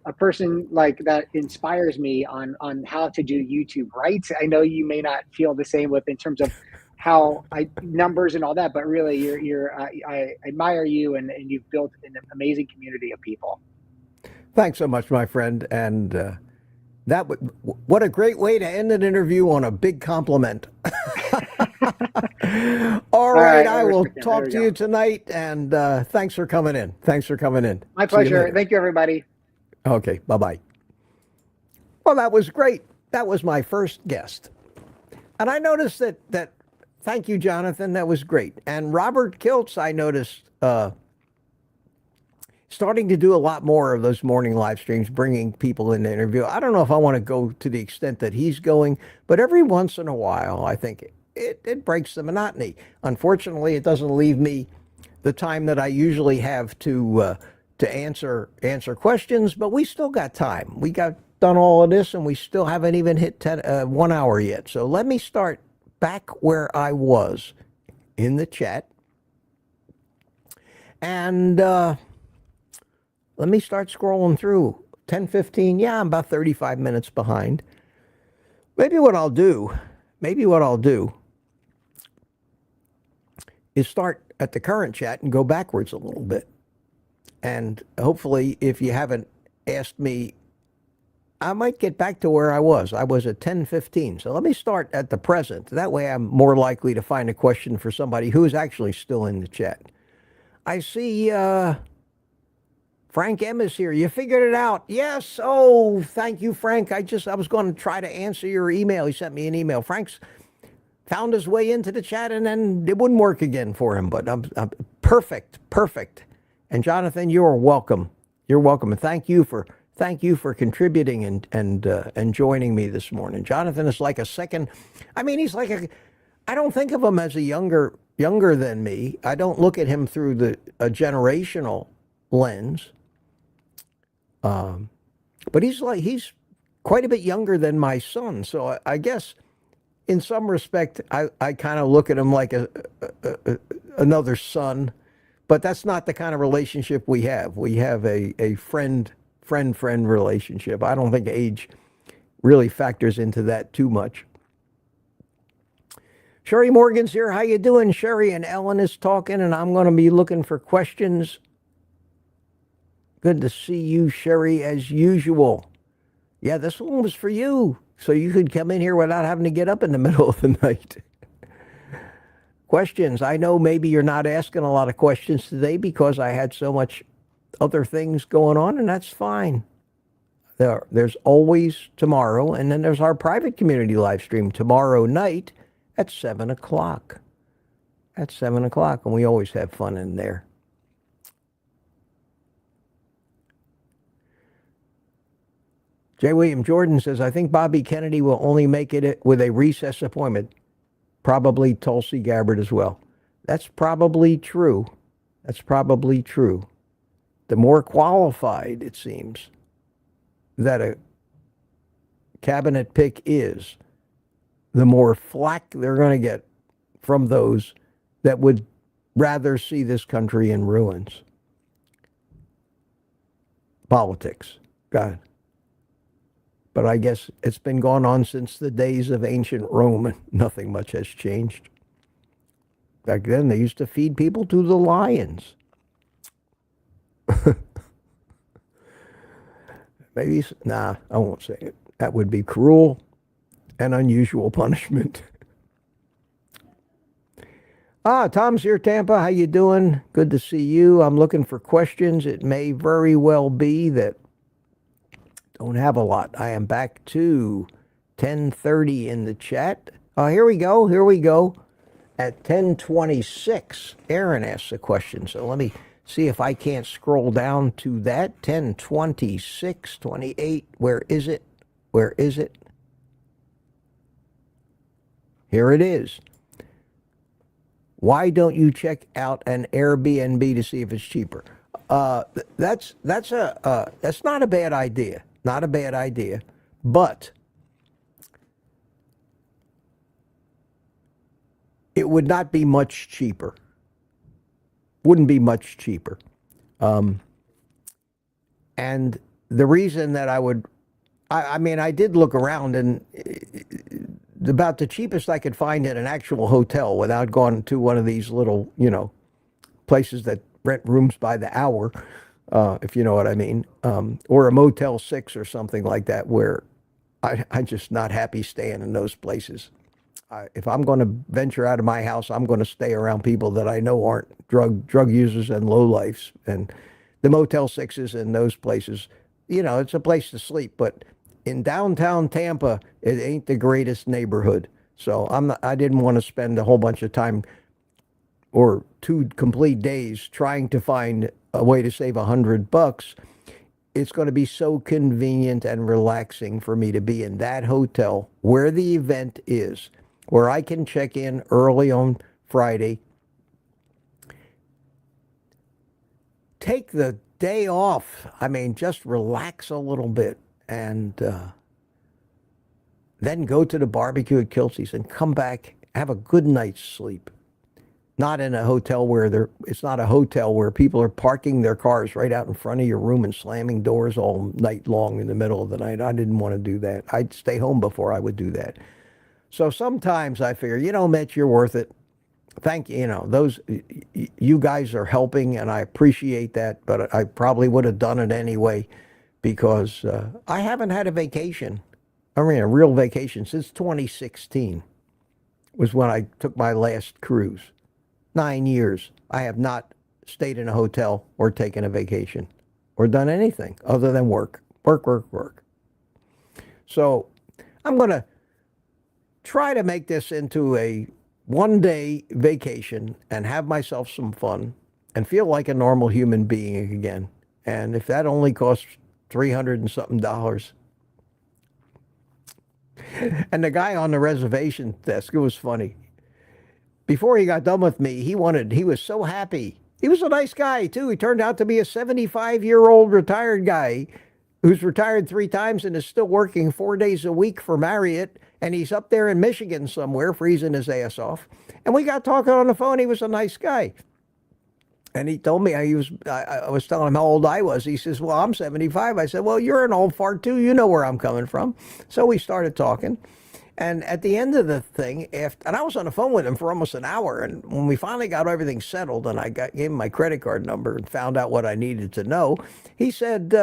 a person like that inspires me on how to do YouTube right. I know you may not feel the same in terms of how numbers and all that, but really I admire you and you've built an amazing community of people. Thanks so much, my friend. And what a great way to end an interview on a big compliment. All right, I will talk to you tonight, and thanks for coming in. My pleasure. Thank you, everybody. Okay, bye-bye. Well, that was great. That was my first guest. And I noticed that thank you, Jonathan. That was great. And Robert Kiltz, I noticed, starting to do a lot more of those morning live streams, bringing people in to interview. I don't know if I want to go to the extent that he's going, but every once in a while, I think it breaks the monotony. Unfortunately, it doesn't leave me the time that I usually have to answer questions, but we still got time. We got done all of this, and we still haven't even hit 1 hour yet. So let me start back where I was in the chat. And let me start scrolling through. 10:15, yeah, I'm about 35 minutes behind. Maybe what I'll do is start at the current chat and go backwards a little bit. And hopefully, if you haven't asked me, I might get back to where I was. I was at 10:15. So let me start at the present. That way I'm more likely to find a question for somebody who's actually still in the chat. I see Frank M is here. You figured it out. Yes. Oh, thank you, Frank. I was going to try to answer your email. He sent me an email. Frank's found his way into the chat, and then it wouldn't work again for him. But I'm perfect. And Jonathan, you're welcome. You're welcome. And thank you for contributing and joining me this morning. Jonathan is like a second. I mean, he's like I don't think of him as a younger than me. I don't look at him through a generational lens. But he's quite a bit younger than my son. So I guess in some respect, I kind of look at him like another son. But that's not the kind of relationship we have. We have a friend relationship. I don't think age really factors into that too much. Sherry Morgan's here. How you doing, Sherry? And Ellen is talking, and I'm going to be looking for questions. Good to see you, Sherry, as usual. Yeah, this one was for you, so you could come in here without having to get up in the middle of the night. Questions. I know maybe you're not asking a lot of questions today because I had so much other things going on, and that's fine. There's always tomorrow, and then there's our private community live stream tomorrow night at 7 o'clock. At 7 o'clock, and we always have fun in there. J. William Jordan says, I think Bobby Kennedy will only make it with a recess appointment. Probably Tulsi Gabbard as well. That's probably true. That's probably true. The more qualified, it seems, that a cabinet pick is, the more flack they're going to get from those that would rather see this country in ruins. Politics. God. But I guess it's been going on since the days of ancient Rome, and nothing much has changed. Back then, they used to feed people to the lions. Maybe, nah, I won't say it. That would be cruel and unusual punishment. Tom's here, Tampa. How you doing? Good to see you. I'm looking for questions. It may very well be that don't have a lot. I am back to 10:30 in the chat. Here we go. Here we go. At 10:26, Aaron asks a question. So let me see if I can't scroll down to that. 10:26, 28. Where is it? Where is it? Here it is. Why don't you check out an Airbnb to see if it's cheaper? That's not a bad idea. Not a bad idea, but it would not be much cheaper. Wouldn't be much cheaper. And the reason that I mean, I did look around, and about the cheapest I could find in an actual hotel without going to one of these little, places that rent rooms by the hour, if you know what I mean, or a Motel 6 or something like that, where I'm just not happy staying in those places. If I'm going to venture out of my house, I'm going to stay around people that I know aren't drug users and lowlifes. And the Motel 6s and those places, it's a place to sleep. But in downtown Tampa, it ain't the greatest neighborhood. So I didn't want to spend a whole bunch of time or 2 complete days trying to find a way to save $100. It's going to be so convenient and relaxing for me to be in that hotel where the event is, where I can check in early on Friday, take the day off. I mean, just relax a little bit, and then go to the barbecue at Kelsey's and come back, have a good night's sleep. Not in a hotel where it's not a hotel where people are parking their cars right out in front of your room and slamming doors all night long in the middle of the night. I didn't want to do that. I'd stay home before I would do that. So sometimes I figure, Mitch, you're worth it. Thank you. You guys are helping, and I appreciate that, but I probably would have done it anyway, because I haven't had a vacation. I mean, a real vacation since 2016 was when I took my last cruise. 9 years. I have not stayed in a hotel or taken a vacation or done anything other than work. Work. So I'm going to try to make this into a one-day vacation and have myself some fun and feel like a normal human being again. And if that only costs $300 and something. And the guy on the reservation desk, it was funny. Before he got done with me, he was so happy. He was a nice guy, too. He turned out to be a 75-year-old retired guy who's retired 3 times and is still working 4 days a week for Marriott. And he's up there in Michigan somewhere, freezing his ass off. And we got talking on the phone. He was a nice guy. And he told me, I was telling him how old I was. He says, well, I'm 75. I said, well, you're an old fart, too. You know where I'm coming from. So we started talking. And at the end of the thing, and I was on the phone with him for almost an hour, and when we finally got everything settled and I gave him my credit card number and found out what I needed to know, he said,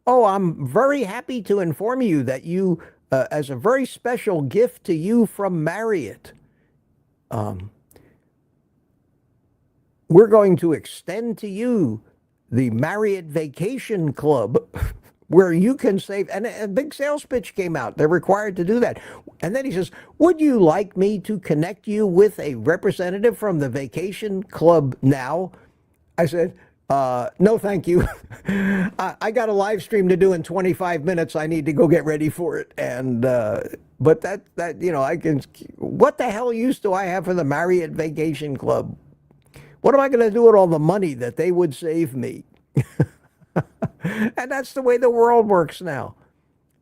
I'm very happy to inform you that you, as a very special gift to you from Marriott, we're going to extend to you the Marriott Vacation Club where you can save, and a big sales pitch came out. They're required to do that. And then he says, would you like me to connect you with a representative from the vacation club now? I said, no, thank you. I got a live stream to do in 25 minutes. I need to go get ready for it. And, but that, I can, what the hell use do I have for the Marriott Vacation Club? What am I going to do with all the money that they would save me? And that's the way the world works now.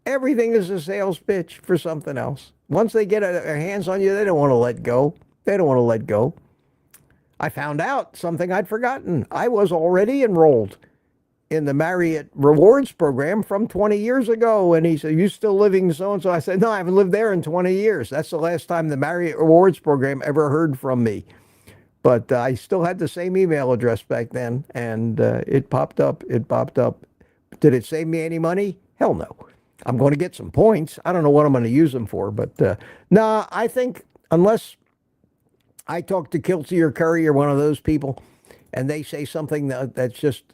Everything is a sales pitch for something else. Once they get their hands on you, they don't want to let go. They don't want to let go. I found out something I'd forgotten. I was already enrolled in the Marriott Rewards program from 20 years ago. And he said, you still living so-and-so? I said, no, I haven't lived there in 20 years. That's the last time the Marriott Rewards program ever heard from me. But I still had the same email address back then, and it popped up. It popped up. Did it save me any money? Hell no. I'm going to get some points. I don't know what I'm going to use them for, but nah, I think unless I talk to Kiltsy or Curry or one of those people, and they say something that's just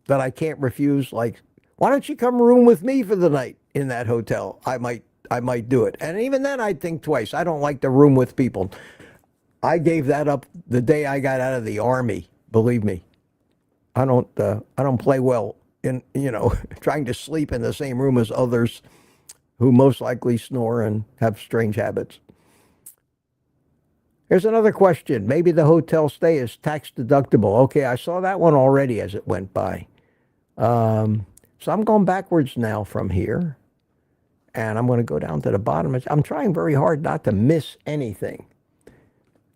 that I can't refuse, like, why don't you come room with me for the night in that hotel? I might do it. And even then, I'd think twice. I don't like to room with people. I gave that up the day I got out of the Army. Believe me, I don't play well in trying to sleep in the same room as others who most likely snore and have strange habits. Here's another question. Maybe the hotel stay is tax deductible. Okay, I saw that one already as it went by. So I'm going backwards now from here, and I'm going to go down to the bottom. I'm trying very hard not to miss anything.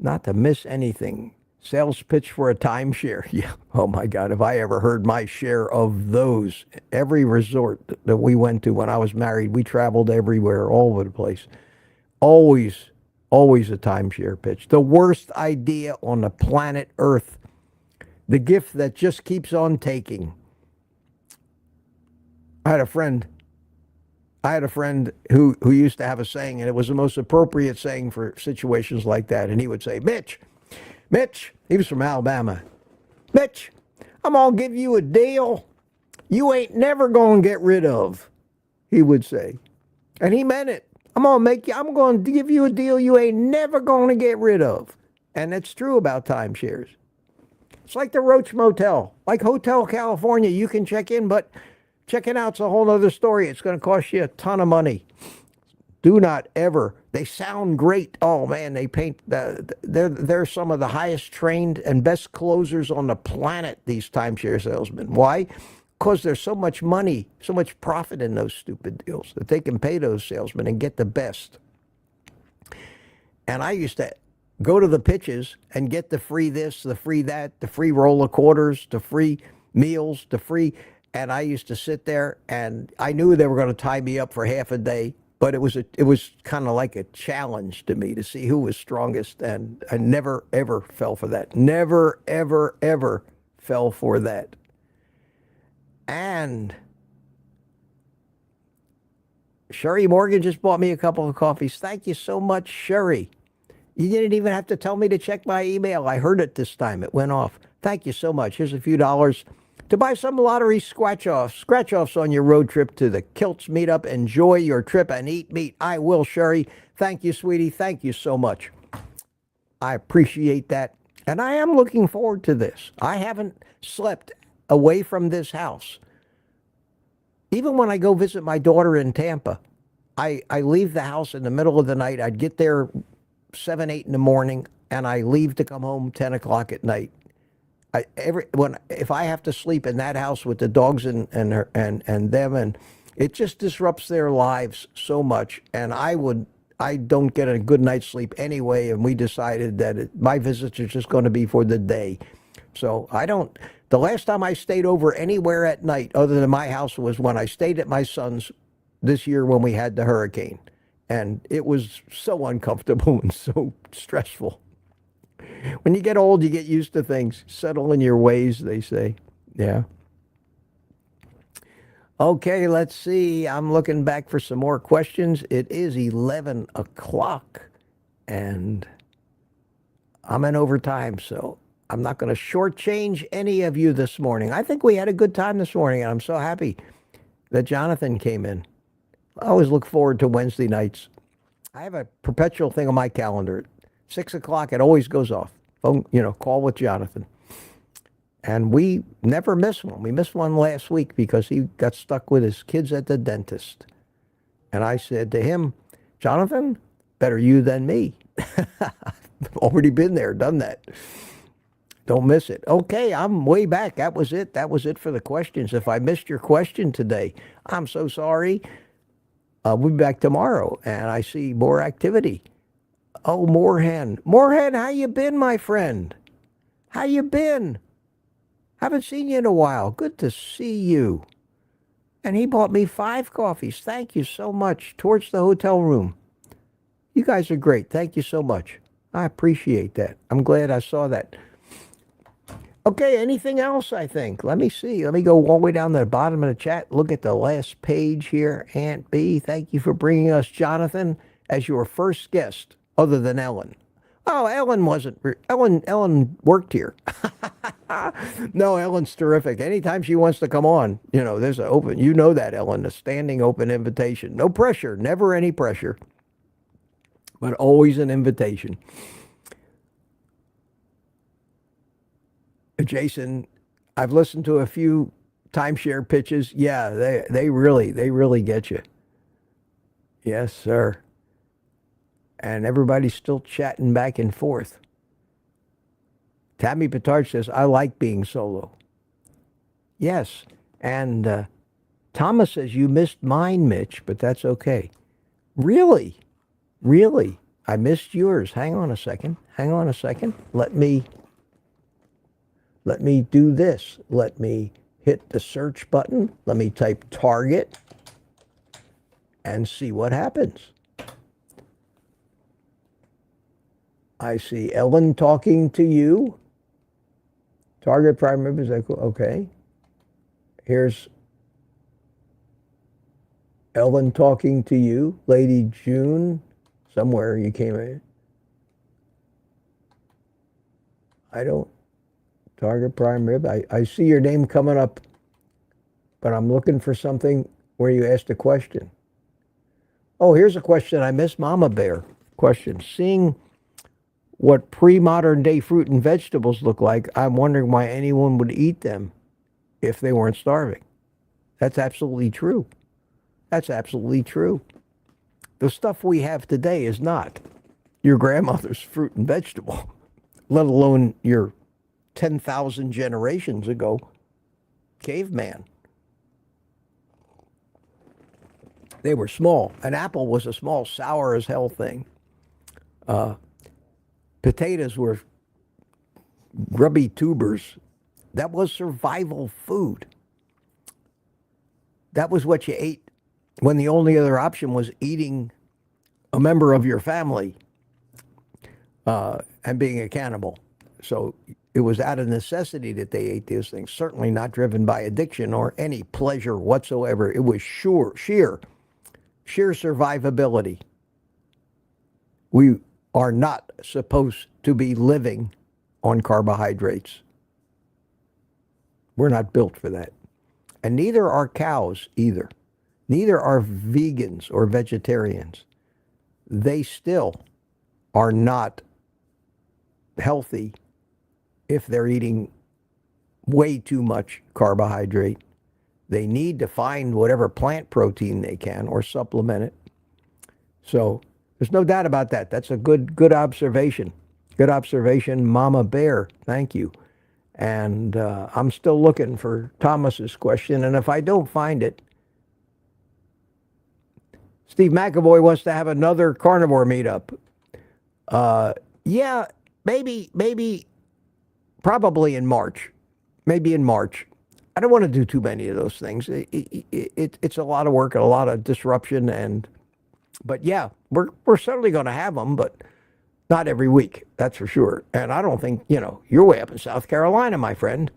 Not to miss anything. Sales pitch for a timeshare. Yeah. Oh my God. Have I ever heard my share of those? Every resort that we went to when I was married, we traveled everywhere, all over the place. Always a timeshare pitch. The worst idea on the planet Earth. The gift that just keeps on taking. I had a friend who used to have a saying, and it was the most appropriate saying for situations like that. And he would say, Mitch, he was from Alabama. Mitch, I'm going to give you a deal you ain't never going to get rid of, he would say. And he meant it. I'm going to give you a deal you ain't never going to get rid of. And it's true about timeshares. It's like the Roach Motel, like Hotel California. You can check in, but checking out's a whole other story. It's going to cost you a ton of money. Do not ever. They sound great. Oh man, they paint. They're some of the highest trained and best closers on the planet. These timeshare salesmen. Why? Because there's so much money, so much profit in those stupid deals that they can pay those salesmen and get the best. And I used to go to the pitches and get the free this, the free that, the free roll of quarters, the free meals, the free. And I used to sit there, and I knew they were going to tie me up for half a day, but it was kind of like a challenge to me to see who was strongest, and I never, ever fell for that. Never, ever, ever fell for that. And Sherry Morgan just bought me a couple of coffees. Thank you so much, Sherry. You didn't even have to tell me to check my email. I heard it this time. It went off. Thank you so much. Here's a few dollars to buy some lottery scratch-offs on your road trip to the Kilts Meetup. Enjoy your trip and eat meat. I will, Sherry. Thank you, sweetie. Thank you so much. I appreciate that. And I am looking forward to this. I haven't slept away from this house. Even when I go visit my daughter in Tampa, I leave the house in the middle of the night. I'd get there 7, 8 in the morning, and I leave to come home 10 o'clock at night. If I have to sleep in that house with the dogs and them, and it just disrupts their lives so much. And I don't get a good night's sleep anyway. And we decided that my visits are just going to be for the day. So the last time I stayed over anywhere at night other than my house was when I stayed at my son's this year when we had the hurricane. And it was so uncomfortable and so stressful. When you get old, you get used to things. Settle in your ways, they say. Yeah. Okay, let's see. I'm looking back for some more questions. It is 11 o'clock, and I'm in overtime, so I'm not going to shortchange any of you this morning. I think we had a good time this morning, and I'm so happy. that Jonathan came in. I always look forward to Wednesday nights. I have a perpetual thing on my calendar. 6 o'clock, it always goes off. Phone, call with Jonathan. And we never miss one. We missed one last week because he got stuck with his kids at the dentist. And I said to him, Jonathan, better you than me. Already been there, done that. Don't miss it. Okay, I'm way back. That was it. That was it for the questions. If I missed your question today, I'm so sorry. We'll be back tomorrow, and I see more activity. Oh, Moorhen. Moorhen, how you been, my friend? How you been? Haven't seen you in a while. Good to see you. And he bought me 5 coffees. Thank you so much. Towards the hotel room. You guys are great. Thank you so much. I appreciate that. I'm glad I saw that. Okay, anything else, I think? Let me see. Let me go all the way down to the bottom of the chat. Look at the last page here. Aunt B, thank you for bringing us Jonathan as your first guest, other than Ellen. Oh, Ellen wasn't. Ellen worked here. No, Ellen's terrific. Anytime she wants to come on, there's an open, that, Ellen, a standing open invitation. No pressure, never any pressure, but always an invitation. Jason, I've listened to a few timeshare pitches. Yeah, they really get you. Yes, sir. And everybody's still chatting back and forth. Tammy Petard says, I like being solo. Yes. And Thomas says, you missed mine, Mitch, but that's okay. Really? Really? I missed yours. Hang on a second. Let me do this. Let me hit the search button. Let me type Target and see what happens. I see Ellen talking to you. Target Prime Members, okay. Here's Ellen talking to you. Lady June, somewhere you came in. Target Prime Rib. I see your name coming up, but I'm looking for something where you asked a question. Oh, here's a question I missed. Mama Bear question. Seeing what pre-modern day fruit and vegetables look like, I'm wondering why anyone would eat them if they weren't starving. That's absolutely true. That's absolutely true. The stuff we have today is not your grandmother's fruit and vegetable, let alone your 10,000 generations ago caveman. They were small. An apple was a small, sour as hell thing. Potatoes were grubby tubers. That was survival food. That was what you ate when the only other option was eating a member of your family and being a cannibal. So it was out of necessity that they ate these things, certainly not driven by addiction or any pleasure whatsoever. It was sheer survivability. We are not supposed to be living on carbohydrates. We're not built for that. And neither are cows either. Neither are vegans or vegetarians. They still are not healthy if they're eating way too much carbohydrate. They need to find whatever plant protein they can or supplement it. So there's no doubt about that. That's a good observation. Good observation, Mama Bear. Thank you. And I'm still looking for Thomas's question. And if I don't find it, Steve McAvoy wants to have another carnivore meetup. Yeah, maybe, probably in March. Maybe in March. I don't want to do too many of those things. It's a lot of work and a lot of disruption. But yeah, we're certainly going to have them, but not every week, that's for sure. And I don't think, you're way up in South Carolina, my friend.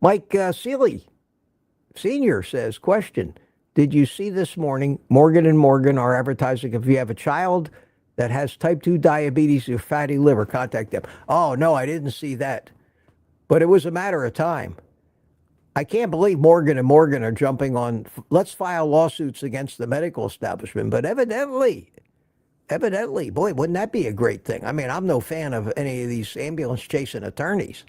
Mike Seeley, Senior, says, question, did you see this morning, Morgan & Morgan are advertising if you have a child that has type 2 diabetes or fatty liver, contact them. Oh, no, I didn't see that. But it was a matter of time. I can't believe Morgan and Morgan are jumping on, let's file lawsuits against the medical establishment. But evidently, boy, wouldn't that be a great thing? I mean, I'm no fan of any of these ambulance chasing attorneys.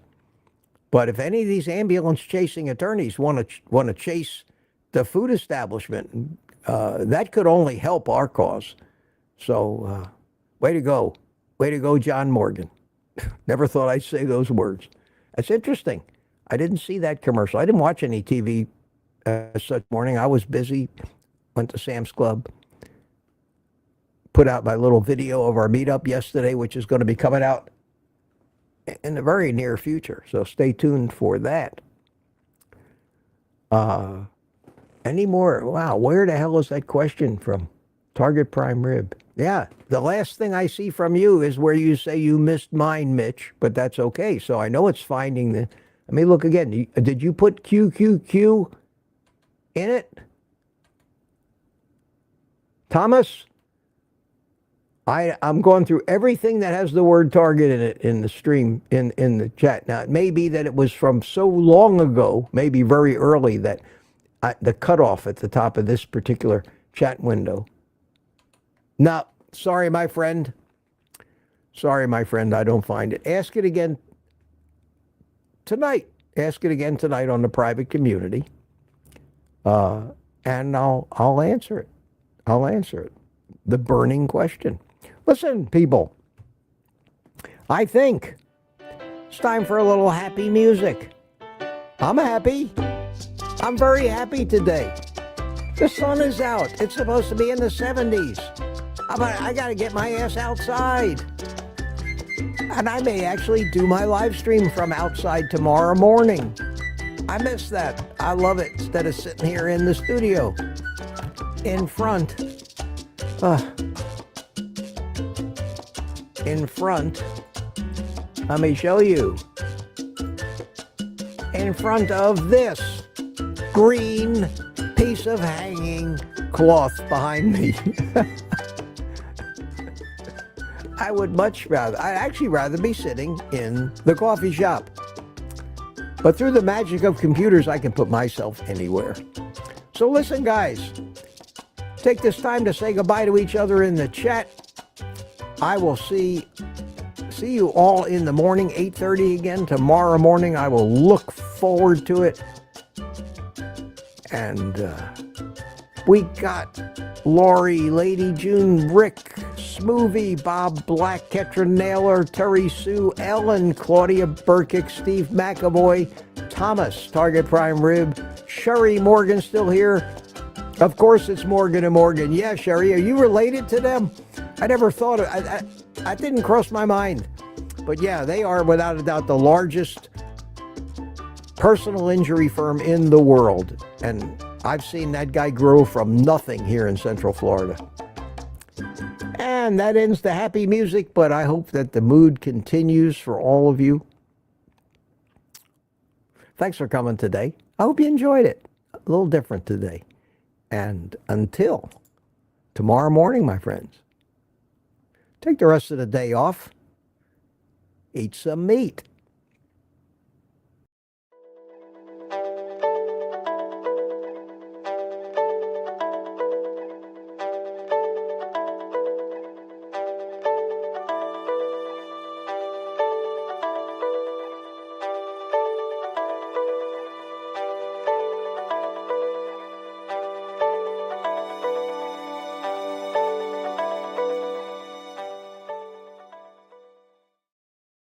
But if any of these ambulance chasing attorneys want to chase the food establishment, that could only help our cause. So, way to go. Way to go, John Morgan. Never thought I'd say those words. That's interesting. I didn't see that commercial. I didn't watch any TV such morning. I was busy. Went to Sam's Club. Put out my little video of our meetup yesterday, which is going to be coming out in the very near future. So stay tuned for that. Any more? Wow, where the hell is that question from? Target Prime Rib. Yeah, the last thing I see from you is where you say you missed mine, Mitch, but that's okay. So I know it's finding the... Let me look again. Did you put QQQ in it? Thomas? I'm going through everything that has the word Target in it in the stream, in the chat. Now, it may be that it was from so long ago, maybe very early, that the cutoff at the top of this particular chat window. No, sorry, my friend. Sorry, my friend, I don't find it. Ask it again tonight. Ask it again tonight on the private community. And I'll answer it. I'll answer it. The burning question. Listen, people, I think it's time for a little happy music. I'm happy. I'm very happy today. The sun is out. It's supposed to be in the 70s. I got to get my ass outside. And I may actually do my live stream from outside tomorrow morning. I miss that. I love it. Instead of sitting here in the studio in front. In front. Let me show you. In front of this green piece of hanging cloth behind me. I'd actually rather be sitting in the coffee shop. But through the magic of computers, I can put myself anywhere. So listen, guys, take this time to say goodbye to each other in the chat. I will see you all in the morning, 8:30 again tomorrow morning. I will look forward to it. And we got Lori, Lady June, Rick, Smoothie, Bob Black, Ketra Naylor, Terry Sue, Ellen, Claudia Burkick, Steve McAvoy, Thomas, Target Prime Rib, Sherry Morgan still here. Of course it's Morgan and Morgan. Yeah, Sherry, are you related to them? I never thought of that didn't cross my mind. But yeah, they are without a doubt the largest personal injury firm in the world. And I've seen that guy grow from nothing here in Central Florida. And that ends the happy music, but I hope that the mood continues for all of you. Thanks for coming today. I hope you enjoyed it. A little different today. And until tomorrow morning, my friends, take the rest of the day off. Eat some meat.